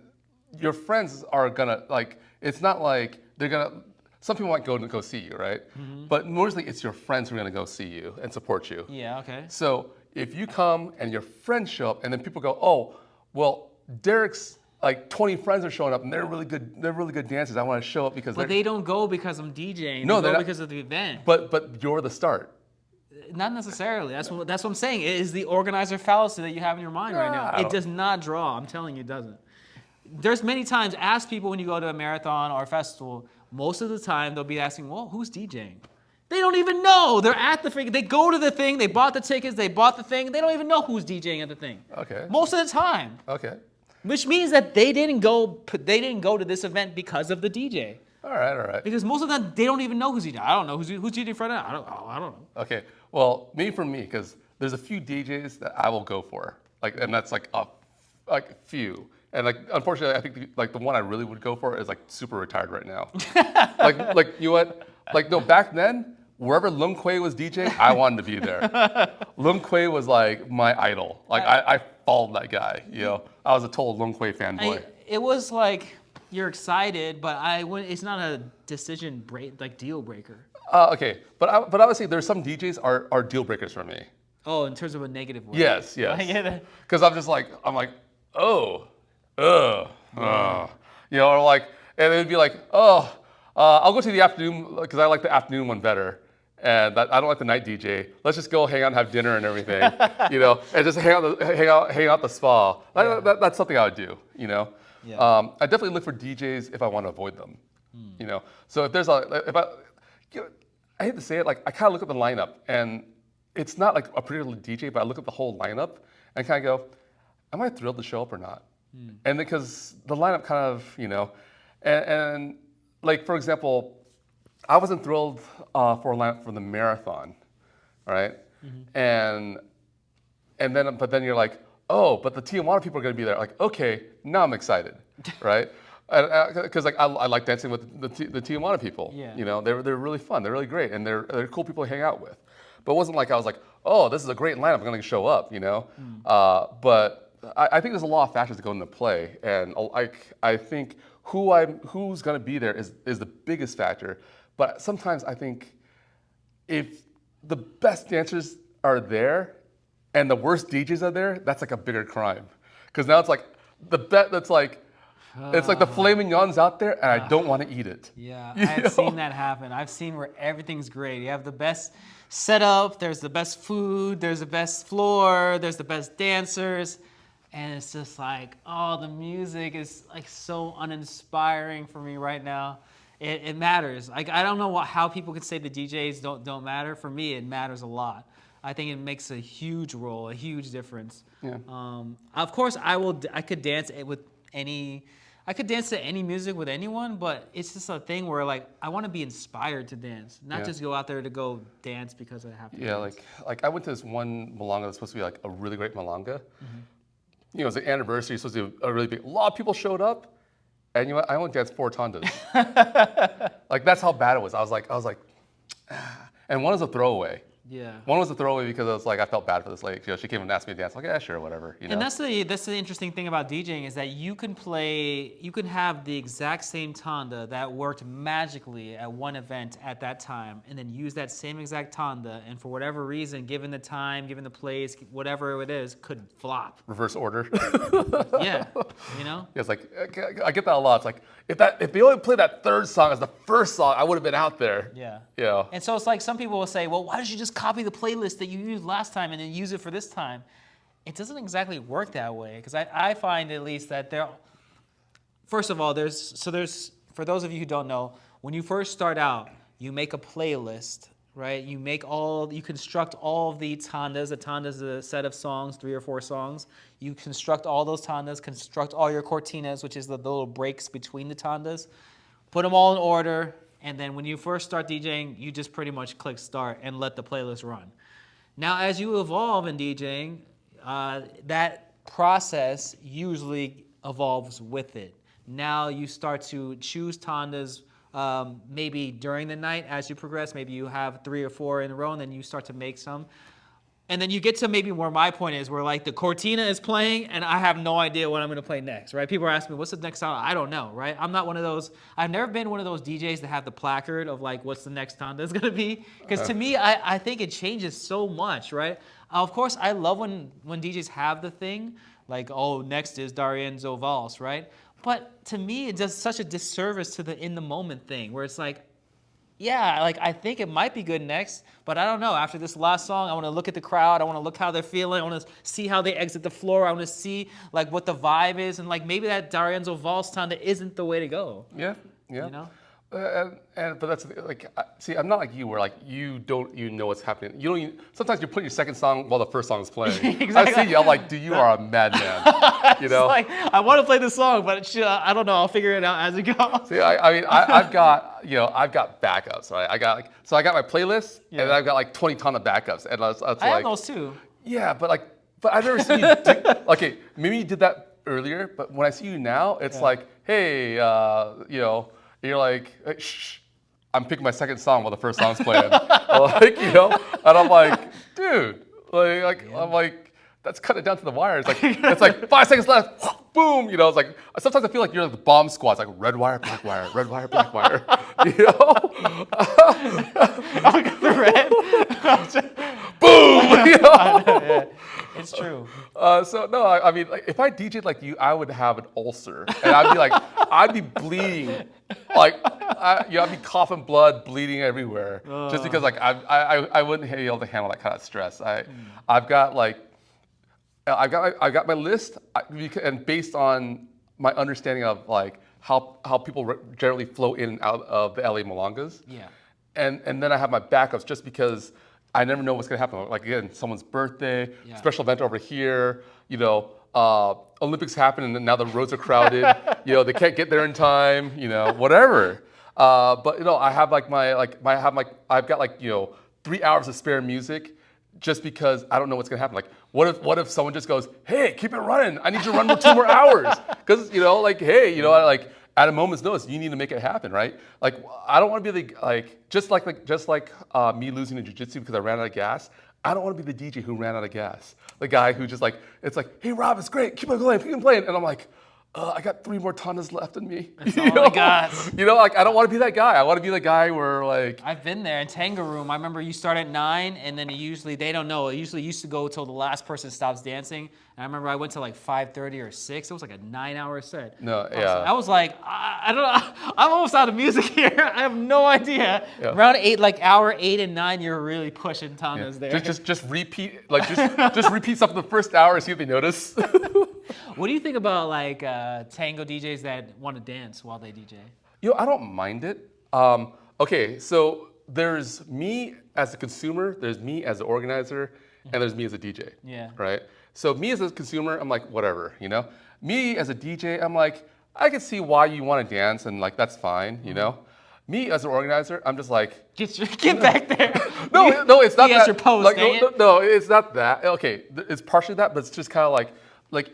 your friends are gonna, like, it's not like they're gonna, some people might go see you, right? Mm-hmm. But mostly it's your friends who are gonna go see you and support you. Yeah, okay. So if you come and your friends show up and then people go, oh, well, Derek's like 20 friends are showing up and they're really good dancers. I want to show up because they don't go because I'm DJing. No, they go because of the event. But you're the start. Not necessarily. That's what I'm saying. It is the organizer fallacy that you have in your mind right now. It does not draw. I'm telling you, it doesn't. There's many times, ask people when you go to a marathon or a festival, most of the time they'll be asking, well, who's DJing? They don't even know. They're at the thing. They go to the thing. They bought the tickets. They bought the thing. They don't even know who's DJing at the thing. Okay. Most of the time. Okay. Which means that they didn't go to this event because of the DJ. All right. Because most of them, they don't even know who's DJing. I don't know who's DJing Friday night. I don't know. Okay. Well, maybe for me, because there's a few DJs that I will go for, and that's like a few. And like, unfortunately, I think the one I really would go for is like super retired right now. like you know what? Like, no, back then, wherever Lung Kuei was DJing, I wanted to be there. Lung Kuei was like my idol. Like I followed that guy. You know, I was a total Lung Kuei fanboy. It was like you're excited, but it's not a deal breaker. Okay, but obviously there's some DJs are deal breakers for me. Oh, in terms of a negative way. Yes, I yes. get it. Because I'm like, oh, you know, or like, and it'd be like, oh, I'll go to the afternoon because I like the afternoon one better, and I don't like the night DJ. Let's just go hang out and have dinner and everything, you know, and just hang out the spa. That's something I would do, you know. Yeah. I definitely look for DJs if I want to avoid them, you know. So if there's you know, I hate to say it, like I kind of look at the lineup and it's not like a particular DJ, but I look at the whole lineup and kind of go, am I thrilled to show up or not? And because the lineup kind of, you know, and like for example, I wasn't thrilled for a lineup for the marathon, right? And then but then you're like, oh, but the Tijuana people are going to be there. Like, okay, now I'm excited, right? Because like I like dancing with the Tijuana people. Yeah. You know, they're really fun. They're really great, and they're cool people to hang out with. But it wasn't like I was like, oh, this is a great lineup. I'm going to show up, you know. But I think there's a lot of factors that go into play, and I think who's going to be there is the biggest factor. But sometimes I think if the best dancers are there and the worst DJs are there, that's like a bigger crime. Because now it's like the bet that's like, it's like the filet mignon's out there and I don't want to eat it. Yeah, You I've know? seen that happen. I've seen where everything's great. You have the best setup, there's the best food, there's the best floor, there's the best dancers, and it's just like, oh, the music is like so uninspiring for me right now. It matters. Like I don't know how people could say the DJs don't matter. For me, it matters a lot. I think it makes a huge role, a huge difference. Yeah. Of course, I could dance with any. I could dance to any music with anyone, but it's just a thing where like I want to be inspired to dance, not Yeah. just go out there to go dance because I have to. Yeah, dance. like I went to this one Malanga that's supposed to be like a really great Malanga. You know, it was the anniversary, it's supposed to be a really big. A lot of people showed up, and you know what? I only danced 4 tandas. Like that's how bad it was. I was like, ah. And one was a throwaway. Yeah. One was a throwaway because I was like, I felt bad for this lady. You know, she came and asked me to dance. Like, yeah, sure, whatever. You know. And that's the interesting thing about DJing is that you can have the exact same tanda that worked magically at one event at that time, and then use that same exact tanda, and for whatever reason, given the time, given the place, whatever it is, could flop. Reverse order. Yeah, you know. Yeah, it's like I get that a lot. It's like if they only played that third song as the first song, I would have been out there. Yeah. Yeah. And so it's like some people will say, well, why don't you just copy the playlist that you used last time and then use it for this time? It doesn't exactly work that way, because I find at least that first of all, there's for those of you who don't know, when you first start out, you make a playlist, right? You construct all of the tandas. A tanda is a set of songs, 3 or 4 songs. You construct all those tandas, construct all your cortinas, which is the little breaks between the tandas, put them all in order, and then when you first start DJing, you just pretty much click start and let the playlist run. Now, as you evolve in DJing, that process usually evolves with it. Now you start to choose tandas maybe during the night as you progress. Maybe you have 3 or 4 in a row, and then you start to make some. And then you get to maybe where my point is, where like the cortina is playing and I have no idea what I'm gonna play next, right? People are asking me, what's the next song? I don't know, right? I'm not one of those, I've never been one of those DJs that have the placard of like, what's the next tanda is gonna be? Because to me, I think it changes so much, right? Of course, I love when DJs have the thing, like, oh, next is D'Arienzo Valse, right? But to me, it does such a disservice to the in the moment thing, where it's like, yeah, like I think it might be good next, but I don't know. After this last song, I want to look at the crowd. I want to look how they're feeling. I want to see how they exit the floor. I want to see like what the vibe is, and like maybe that D'Arienzo Valse tanda isn't the way to go. Yeah. Yeah. You know? But that's like, see, I'm not like you, where like you know what's happening. You don't. Sometimes you're putting your second song while the first song is playing. Exactly. I see you. I'm like, dude, you are a madman. You know. It's like I want to play the song, but I don't know. I'll figure it out as it goes. See, I mean, I've got backups, right? I got my playlist, and then I've got like 20 ton of backups, and that's I like, have those too. yeah, but I've never seen you. Okay, maybe you did that earlier, but when I see you now, it's like, hey, you know. You're like, hey, shh, I'm picking my second song while the first song's playing. Like, you know, and I'm like, dude, I'm like, let's cut it down to the wire. It's like 5 seconds left. Boom. It's like sometimes I feel like you're like the bomb squad. It's like red wire, black wire, red wire, black wire. The red. Boom. Yeah, it's true. So no, I mean, like, if I DJ'd like you, I would have an ulcer, and I'd be bleeding, I'd be coughing blood, bleeding everywhere, just because like I wouldn't be able to handle that kind of stress. I've got my list, and based on my understanding of like how people generally flow in and out of the LA Milongas. Yeah. And then I have my backups just because I never know what's gonna happen. Like again, someone's birthday, special event over here. Olympics happen and now the roads are crowded. They can't get there in time. Whatever. But I have I've got 3 hours of spare music, just because I don't know what's gonna happen. Like, what if someone just goes, "Hey, keep it running. I need you to run for 2 more hours," because hey, at a moment's notice, you need to make it happen, right? Like, I don't want to be just like me losing in jiu-jitsu because I ran out of gas. I don't want to be the DJ who ran out of gas. The guy who just it's like, "Hey, Rob, it's great. Keep on playing," and I'm like, I got 3 more tonnas left in me. That's all I got. I don't want to be that guy. I want to be the guy where I've been there in Tango room. I remember you start at 9, and then they don't know. It usually used to go till the last person stops dancing. And I remember I went to 5:30 or 6. It was like a 9-hour set. No, yeah. I was like, I don't know. I'm almost out of music here. I have no idea. Yeah. Around 8, hour 8 and 9, you're really pushing tonnas there. Just repeat, just repeat stuff in the first hour and see if they notice. What do you think about tango DJs that want to dance while they DJ? I don't mind it. Okay, so there's me as a consumer, there's me as an organizer, and there's me as a DJ. Yeah. Right? So me as a consumer, I'm like, whatever, Me as a DJ, I'm like, I can see why you want to dance, and that's fine, Me as an organizer, I'm just like, get back there. No, it's not that. Your post, no, it's not that. Okay, it's partially that, but it's just kind of like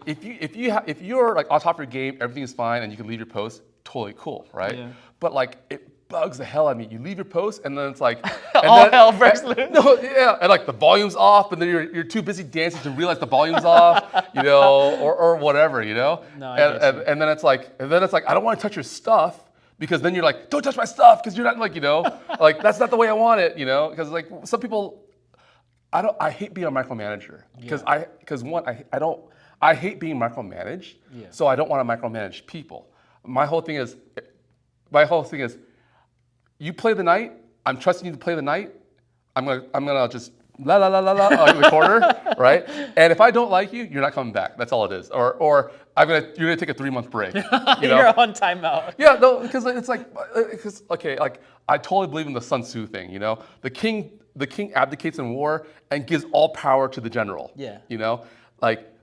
if you're on top of your game, everything is fine, and you can leave your post, totally cool, right? Yeah. But it bugs the hell out of me. You leave your post, and then it's like hell breaks loose. No, yeah, and the volume's off, and then you're too busy dancing to realize the volume's off, or whatever, No, and then it's like I don't want to touch your stuff. Because then you're like, don't touch my stuff, because you're not that's not the way I want it, because some people, I hate being a micromanager, because I hate being micromanaged, so I don't want to micromanage people. My whole thing is, you play the night. I'm trusting you to play the night. I'm gonna just la la la la la in the corner, right? And if I don't like you, you're not coming back. That's all it is. Or you're gonna take a 3-month break. You're on timeout. Yeah, no, because I totally believe in the Sun Tzu thing. The king abdicates in war and gives all power to the general. Yeah.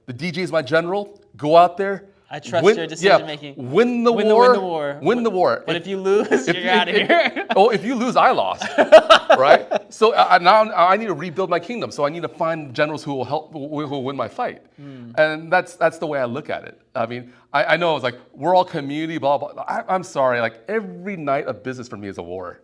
The DJ is my general. Go out there. I trust your decision making. Win the war. Win the war. But if you lose, you're out of here. If you lose, I lost. Right? So now I need to rebuild my kingdom. So I need to find generals who will win my fight. And that's the way I look at it. I mean, I know it's we're all community, blah blah. I'm sorry. Every night of business for me is a war.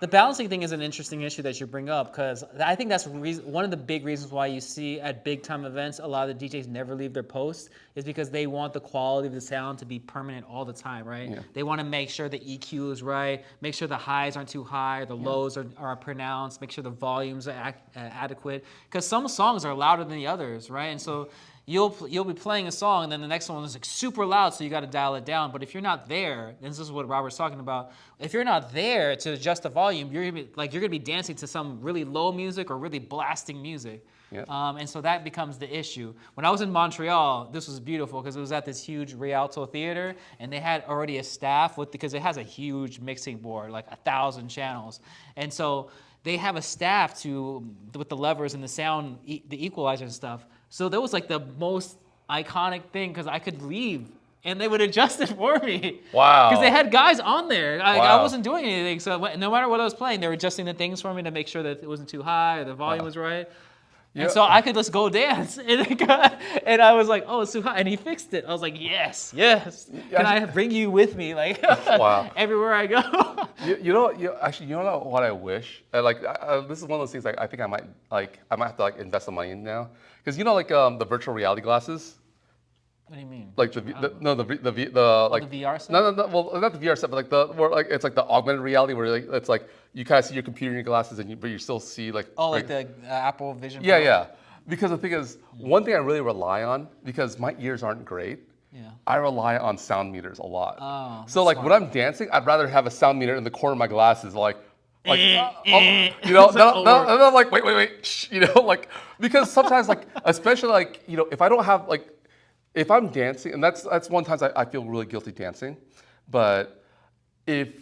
The balancing thing is an interesting issue that you bring up, because I think that's one of the big reasons why you see at big time events a lot of the DJs never leave their posts, is because they want the quality of the sound to be permanent all the time, right? Yeah. They want to make sure the EQ is right, make sure the highs aren't too high, the lows are pronounced, make sure the volumes are adequate, because some songs are louder than the others, right? And so you'll be playing a song, and then the next one is super loud, so you got to dial it down. But if you're not there, and this is what Robert's talking about, if you're not there to adjust the volume, you're gonna be dancing to some really low music or really blasting music. Yeah. And so that becomes the issue. When I was in Montreal, this was beautiful because it was at this huge Rialto theater, and they had already a staff because it has a huge mixing board, 1,000 channels, and so they have a staff with the levers and the sound, the equalizer and stuff. So that was the most iconic thing, because I could leave and they would adjust it for me. Wow. Because they had guys on there. I Wow. wasn't doing anything. So no matter what I was playing, they were adjusting the things for me to make sure that it wasn't too high or the volume was right. Yeah. And so I could just go dance. And I was like, oh, it's too hot. And he fixed it. I was like, yes. Can I bring you with me? Like, Wow. everywhere I go. Actually, you know what I wish? This is one of those things I think I might have to like invest some money in now. Because the virtual reality glasses? What do you mean? Like the VR set? No, well, not the VR set, but it's like the augmented reality where it's like you kind of see your computer in your glasses, but you still see like. Oh, like the Apple Vision Yeah, Pro? yeah. Because the thing is, one thing I really rely on, because my ears aren't great, I rely on sound meters a lot. Oh, so like when I'm dancing, I'd rather have a sound meter in the corner of my glasses, and I'm like, wait, shh, because sometimes especially if I don't have if I'm dancing, and that's one times I feel really guilty dancing, but if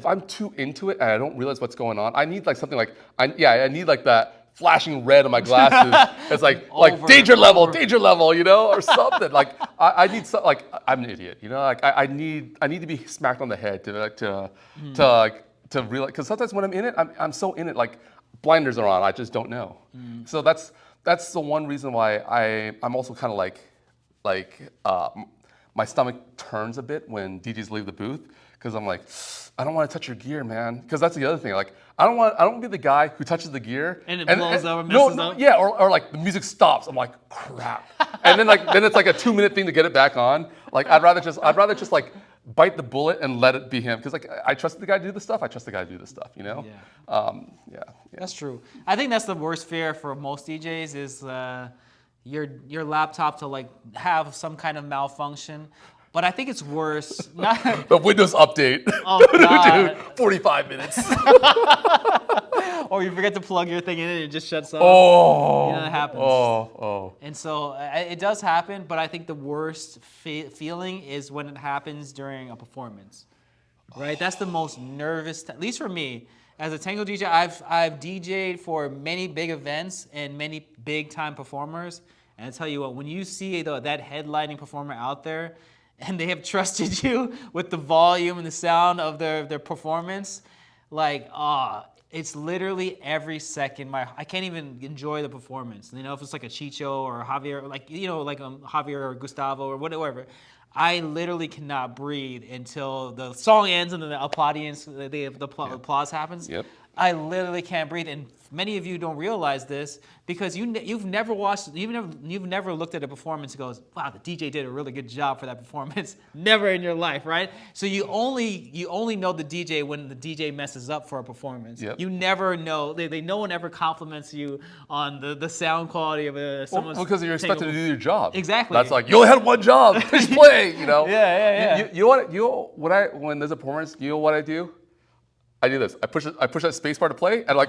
I'm too into it and I don't realize what's going on, I need something I need that flashing red on my glasses. It's like danger level, or something. I need I'm an idiot, I need to be smacked on the head to realize, because sometimes when I'm in it, I'm so in it, blinders are on, I just don't know. So that's the one reason why I'm also kind of my stomach turns a bit when DJs leave the booth, because I'm like, I don't want to touch your gear, man. Because that's the other thing. I don't want to be the guy who touches the gear and it blows over, messes up. Yeah, or the music stops. I'm like, crap. And then it's like a 2-minute thing to get it back on. I'd rather just bite the bullet and let it be him, because I trust the guy to do the stuff. I trust the guy to do the stuff. Yeah. That's true. I think that's the worst fear for most DJs is your laptop to have some kind of malfunction. But I think it's worse. The Windows update. Oh, God. Dude, 45 minutes. Or you forget to plug your thing in and it just shuts off. Oh. That happens. Oh. And so it does happen, but I think the worst feeling is when it happens during a performance. Right? That's the most nervous, at least for me. As a Tango DJ, I've DJed for many big events and many big time performers. And I tell you what, when you see that headlining performer out there, and they have trusted you with the volume and the sound of their performance, it's literally every second. I can't even enjoy the performance. If it's like a Chicho or Javier, Javier or Gustavo or whatever, I literally cannot breathe until the song ends and then the applause happens. Yep. I literally can't breathe, and many of you don't realize this because you've never looked at a performance and goes, wow, the DJ did a really good job for that performance. Never in your life, right? So you only know the DJ when the DJ messes up for a performance. Yep. You never know. No one ever compliments you on the sound quality of someone's. Because you're expected to do your job. Exactly. That's you only had one job. Push play. Yeah. When there's a performance, you know what I do? I do this. I push that space bar to play, and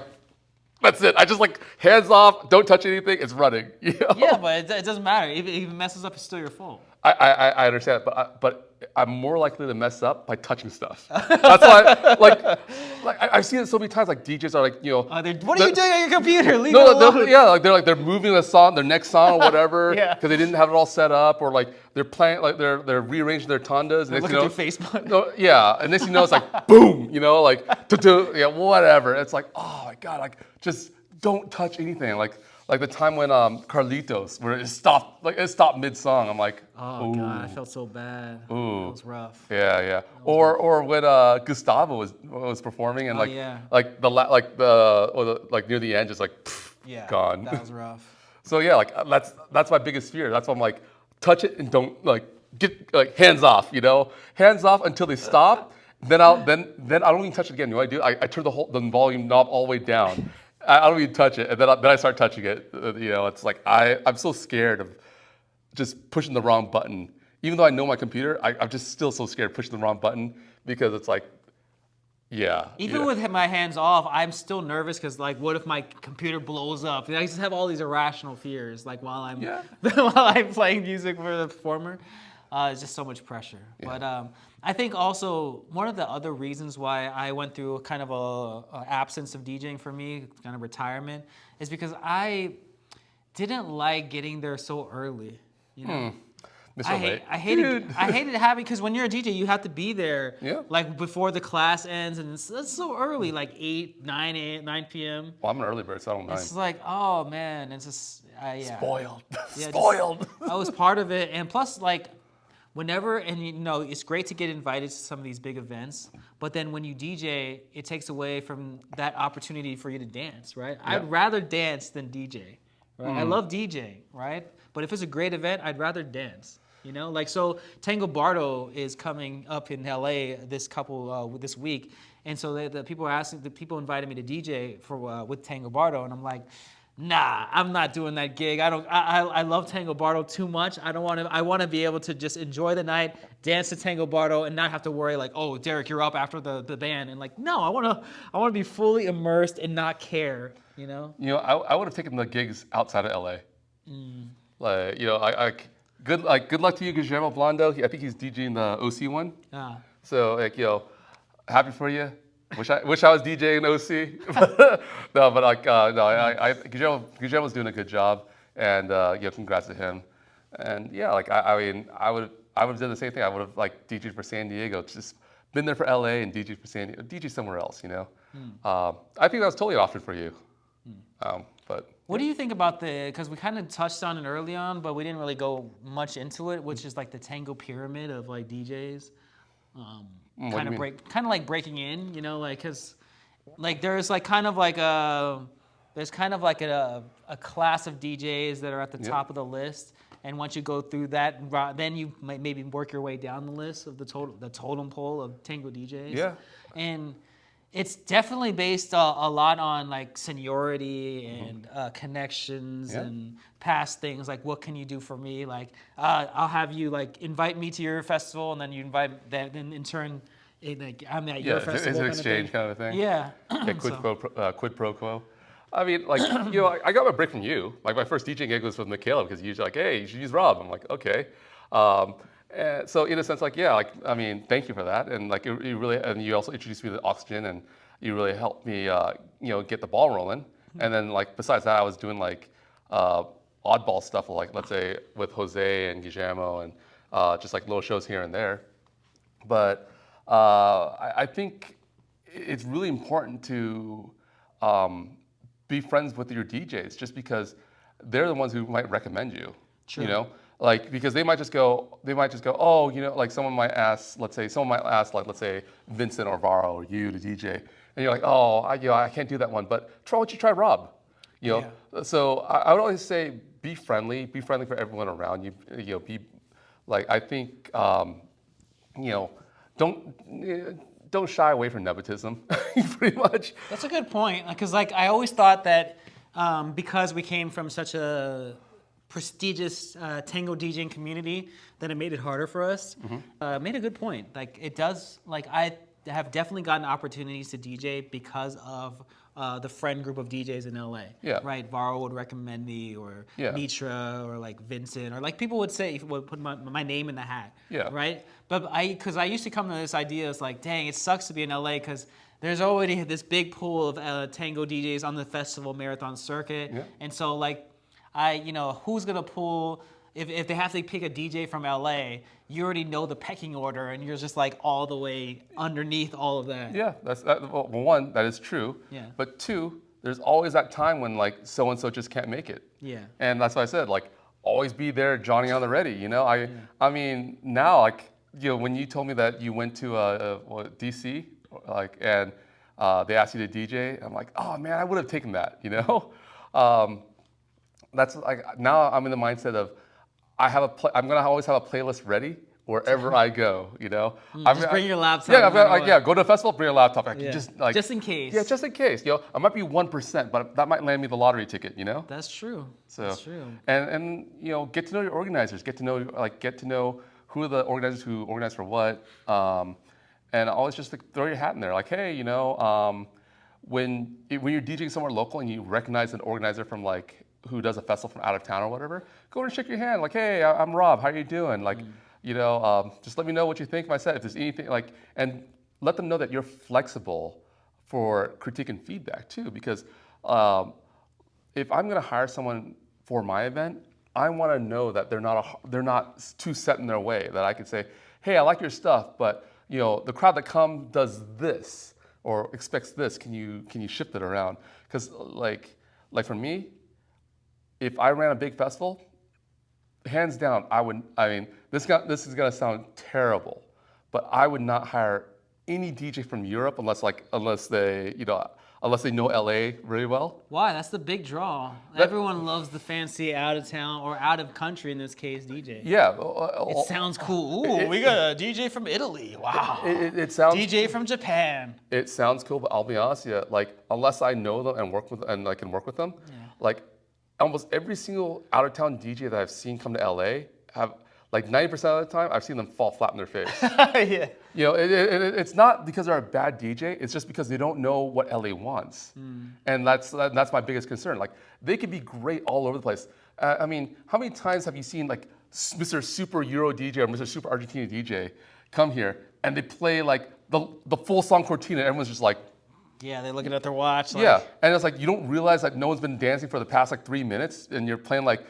that's it. I just hands off, don't touch anything. It's running. Yeah, but it doesn't matter. If it messes up, it's still your fault. I understand, but I'm more likely to mess up by touching stuff. That's why, I've seen it so many times. DJs are what are you doing on your computer? Leave it alone. They're moving the song, their next song or whatever, Yeah. because they didn't have it all set up, or they're playing, they're rearranging their tandas. And Look at your Facebook. No, yeah, and next thing you know, it's boom, whatever. It's oh my God, just don't touch anything. Like the time when Carlitos, where it stopped mid-song. I'm like, oh ooh. God, I felt so bad. Ooh. That was rough. Yeah. Or when Gustavo was performing and yeah. near the end, just Yeah, gone. That was rough. So yeah, that's my biggest fear. That's why I'm touch it and don't get hands off. Hands off until they stop. Then I don't even touch it again. You know what I do? I turn the volume knob all the way down. I don't even touch it, and then I start touching it. It's I'm so scared of just pushing the wrong button. Even though I know my computer, I'm just still so scared of pushing the wrong button, because it's Even with my hands off, I'm still nervous because what if my computer blows up? And I just have all these irrational fears while I'm playing music for the performer. It's just so much pressure. Yeah. But I think also one of the other reasons why I went through kind of a absence of DJing for me, kind of retirement, is because I didn't like getting there so early. Mr. Late. I hated having, because when you're a DJ, you have to be there Yeah. like before the class ends, and it's so early, like 9 p.m. Well, I'm an early bird, so I don't mind. It's like, oh man, it's just yeah. Spoiled. Yeah, Spoiled. I was part of it, and plus, like, whenever, and you know, it's great to get invited to some of these big events, but then when you DJ, it takes away from that opportunity for you to dance, right? Yeah. I'd rather dance than DJ, right? I love DJing, right? But if it's a great event, I'd rather dance. You know, like, so Tango Bardo is coming up in LA this week, and so the people invited me to DJ for with Tango Bardo, and I'm like, nah, I'm not doing that gig. I love Tango Bardo too much. I want to be able to just enjoy the night, dance to Tango Bardo, and not have to worry like, oh, Derek, you're up after the band, and like, no, I want to be fully immersed and not care. You know. You know, I would have taken the gigs outside of LA. Like, you know, good luck to you, Guillermo Blondo. I think he's DJing the OC one. So, like, you know, happy for you. Wish I was DJing OC. No, but like, no, Guillermo's doing a good job, and you know, congrats to him. And yeah, like, I mean, I would have done the same thing. I would have like DJed for San Diego, just been there for LA and DJed for San Diego, DJ somewhere else. You know, I think that was totally an option for you. But what do you think about because we kind of touched on it early on, but we didn't really go much into it, which is like the Tango pyramid of like DJs. Kind of like breaking in, you know, like, cause like there's kind of like a class of DJs that are at the top of the list, and once you go through that, then you might maybe work your way down the list of the totem pole of Tango DJs. Yeah, and it's definitely based a lot on like seniority and connections and past things. Like, what can you do for me? Like, I'll have you like invite me to your festival, and then you invite that. Then in turn, like, I'm at your festival. It's an exchange kind of thing. Yeah. Quid pro quo. I mean, like, you know, I got my break from you. Like, my first DJ gig was with Michaela, because you're like, hey, you should use Rob. I'm like, okay. And so in a sense, like, yeah, like, I mean, thank you for that. And like, you really, and you also introduced me to Oxygen, and you really helped me, you know, get the ball rolling. And then like, besides that, I was doing like oddball stuff, like, let's say with Jose and Guillermo, and just like little shows here and there. But I think it's really important to be friends with your DJs, just because they're the ones who might recommend you. True. You know, like, because they might just go, oh, you know, like someone might ask, like, let's say Vincent or Varro or you to DJ, and you're like, oh, I can't do that one, but why don't you try Rob? You know, so I would always say be friendly for everyone around you. You know, be like, I think, you know, don't shy away from nepotism, pretty much. That's a good point, because like, I always thought that because we came from such a prestigious tango DJing community, that it made it harder for us. Made a good point. Like, it does, like, I have definitely gotten opportunities to DJ because of the friend group of DJs in LA. Yeah. Right? Varro would recommend me, or Mitra, or like Vincent, or like people would put my name in the hat. Yeah. Right? But because I used to come to this idea, it's like, dang, it sucks to be in LA, because there's already this big pool of tango DJs on the festival marathon circuit. Yeah. And so like, you know, who's gonna pull, if they have to pick a DJ from LA, you already know the pecking order, and you're just like all the way underneath all of that. Yeah, well, one, that is true. Yeah. But two, there's always that time when like so and so just can't make it. Yeah. And that's why I said, like, always be there, Johnny on the ready. You know, I mean, now, like, you know, when you told me that you went to DC, like, and they asked you to DJ, I'm like, oh man, I would have taken that. You know. That's like, now I'm in the mindset of I'm gonna always have a playlist ready wherever I go. You know, Just bring your laptop. Yeah, I'm gonna, like, go to a festival, bring a laptop. I can just in case. Yeah, just in case. You know, I might be 1%, but that might land me the lottery ticket. You know. That's true. So, that's true. And you know, get to know your organizers. Get to know who are the organizers who organize for what. And always just like, throw your hat in there. Like, hey, you know, when you're DJing somewhere local and you recognize an organizer from like, who does a festival from out of town or whatever, go and shake your hand. Like, hey, I'm Rob. How are you doing? Like, you know, just let me know what you think of my set. If there's anything like, and let them know that you're flexible for critique and feedback too. Because if I'm going to hire someone for my event, I want to know that they're not too set in their way. That I could say, hey, I like your stuff, but the crowd that comes does this or expects this. Can you shift it around? Because like for me, if I ran a big festival, hands down, I would. I mean, this is gonna sound terrible, but I would not hire any DJ from Europe unless they know LA really well. Why? That's the big draw. Everyone loves the fancy out of town or out of country in this case DJ. Yeah, It sounds cool. Ooh, we got a DJ from Italy. Wow. It sounds DJ from Japan. It sounds cool, but I'll be honest, unless I know them and I can work with them, almost every single out of town DJ that I've seen come to LA have 90% of the time I've seen them fall flat in their face. Yeah. It's not because they're a bad DJ. It's just because they don't know what LA wants, and that's my biggest concern. Like they could be great all over the place. I mean, how many times have you seen Mr. Super Euro DJ or Mr. Super Argentina DJ come here and they play the full song cortina? Everyone's just like. Yeah, they're looking at their watch. Yeah, and it's you don't realize that no one's been dancing for the past 3 minutes, and you're playing like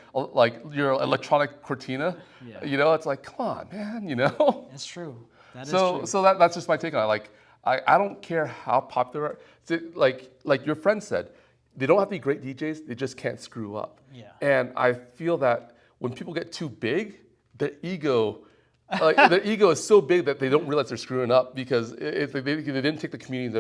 your electronic cortina. Yeah. It's come on, man. That's true. That is true. So that's just my take on it. I don't care how popular. Like your friend said, they don't have to be great DJs. They just can't screw up. Yeah. And I feel that when people get too big, their ego. Their ego is so big that they don't realize they're screwing up because if they didn't take the community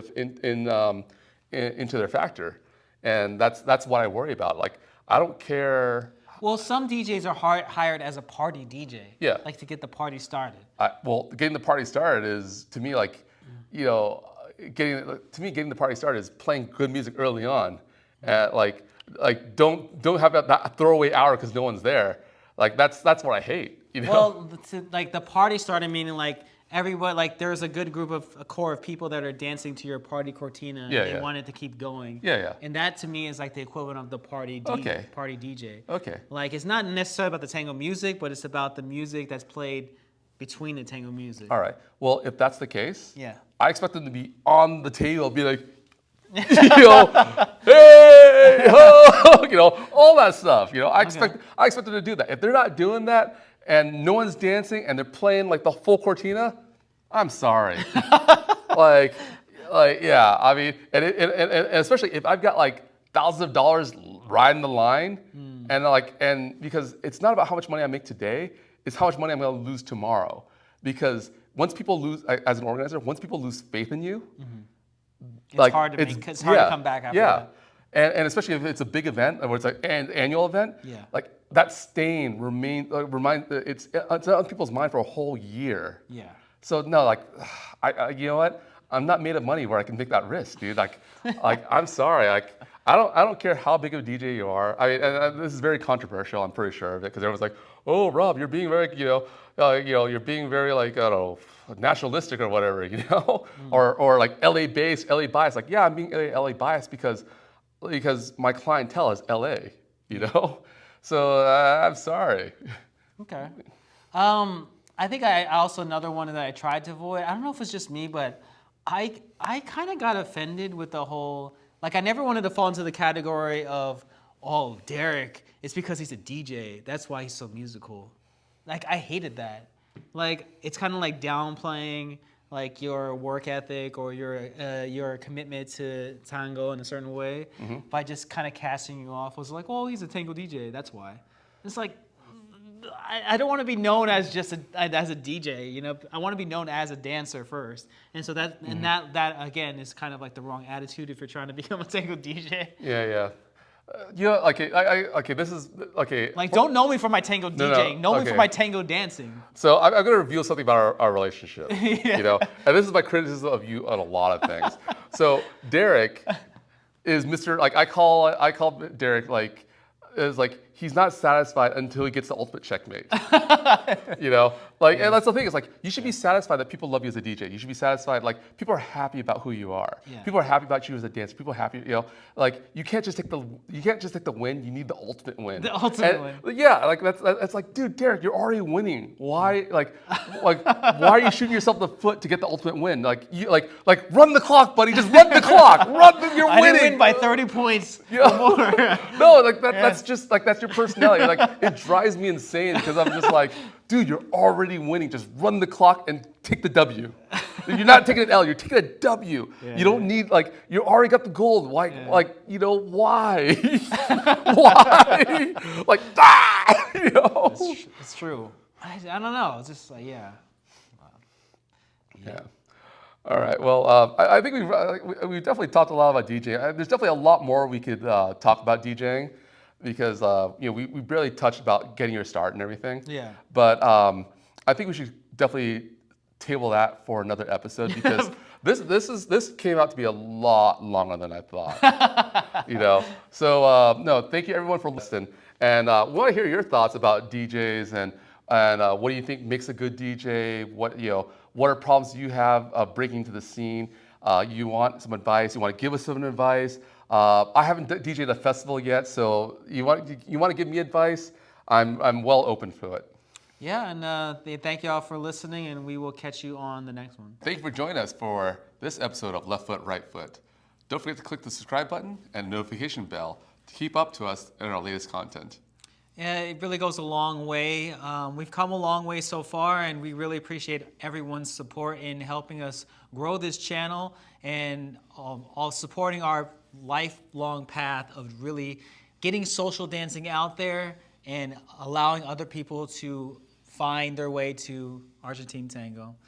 into their factor, and that's what I worry about. I don't care. Well, some DJs are hired as a party DJ. Yeah. To get the party started. Getting the party started is to me getting the party started is playing good music early on. Don't have that throwaway hour because no one's there. That's what I hate. Well, the party started meaning everyone there's a core of people that are dancing to your party cortina. And they want it to keep going. Yeah. And that to me is the equivalent of the party DJ. Okay. It's not necessarily about the tango music, but it's about the music that's played between the tango music. All right. Well, if that's the case, yeah, I expect them to be on the table, be like. Hey, ho, all that stuff. I expect them to do that. If they're not doing that and no one's dancing and they're playing the full cortina, I'm sorry. Yeah. I mean, and especially if I've got thousands of dollars riding the line, and because it's not about how much money I make today, it's how much money I'm going to lose tomorrow. Because once people lose, as an organizer, once people lose faith in you. Mm-hmm. It's hard to come back after that. And especially if it's a big event, or it's an annual event, that stain it's on people's mind for a whole year. Yeah. So no, you know what? I'm not made of money where I can take that risk, dude. I'm sorry. I don't care how big of a DJ you are. I mean, and this is very controversial. I'm pretty sure of it because everyone's like, "Oh, Rob, you're being very, you're being very I don't know, nationalistic or whatever, or LA based, LA biased." Yeah, I'm being LA biased because my clientele is LA, So I'm sorry. Okay. I think I also another one that I tried to avoid. I don't know if it's just me, but I kind of got offended with the whole. I never wanted to fall into the category of, oh, Derek, it's because he's a DJ. That's why he's so musical. I hated that. It's kind of downplaying your work ethic or your commitment to tango in a certain way by just kind of casting you off. It was oh, he's a tango DJ. That's why. It's I don't want to be known as just as a DJ. I want to be known as a dancer first. And so that again is kind of the wrong attitude if you're trying to become a tango DJ. Yeah. Okay. This is okay. Don't know me for my tango DJing. Know me for my tango dancing. So I'm going to reveal something about our relationship. Yeah. And this is my criticism of you on a lot of things. So Derek is Mr. I call Derek is he's not satisfied until he gets the ultimate checkmate. And that's the thing. It's you should be satisfied that people love you as a DJ. You should be satisfied people are happy about who you are. Yeah. People are happy about you as a dancer. People are happy. You can't just take the win. You need the ultimate win. The ultimate win. Yeah. That's dude, Derek, you're already winning. Why why are you shooting yourself in the foot to get the ultimate win? Run the clock, buddy. Just run the clock. You're winning. I didn't win by 30 points or more. No, that's just that's your your personality. Like, it drives me insane because I'm just like, dude, you're already winning. Just run the clock and take the W. You're not taking an L, you're taking a W. You don't need, like, you already got the gold. Why, like, you know, why? Why? Like, you know? It's true. I don't know. It's just like, yeah. Yeah. All right. Well, I think we've definitely talked a lot about DJing. There's definitely a lot more we could talk about DJing because you know we barely touched about getting your start and everything. Yeah. But I think we should definitely table that for another episode because this came out to be a lot longer than I thought. You know. So no, thank you everyone for listening, and we want to hear your thoughts about DJs and what do you think makes a good DJ? What are problems you have breaking into the scene? You want some advice? You want to give us some advice? I haven't DJed a festival yet, so you want to give me advice? I'm well open for it. Yeah, and thank you all for listening, and we will catch you on the next one. Thank you for joining us for this episode of Left Foot, Right Foot. Don't forget to click the subscribe button and notification bell to keep up to us and our latest content. Yeah, it really goes a long way. We've come a long way so far, and we really appreciate everyone's support in helping us grow this channel and all supporting our lifelong path of really getting social dancing out there and allowing other people to find their way to Argentine Tango.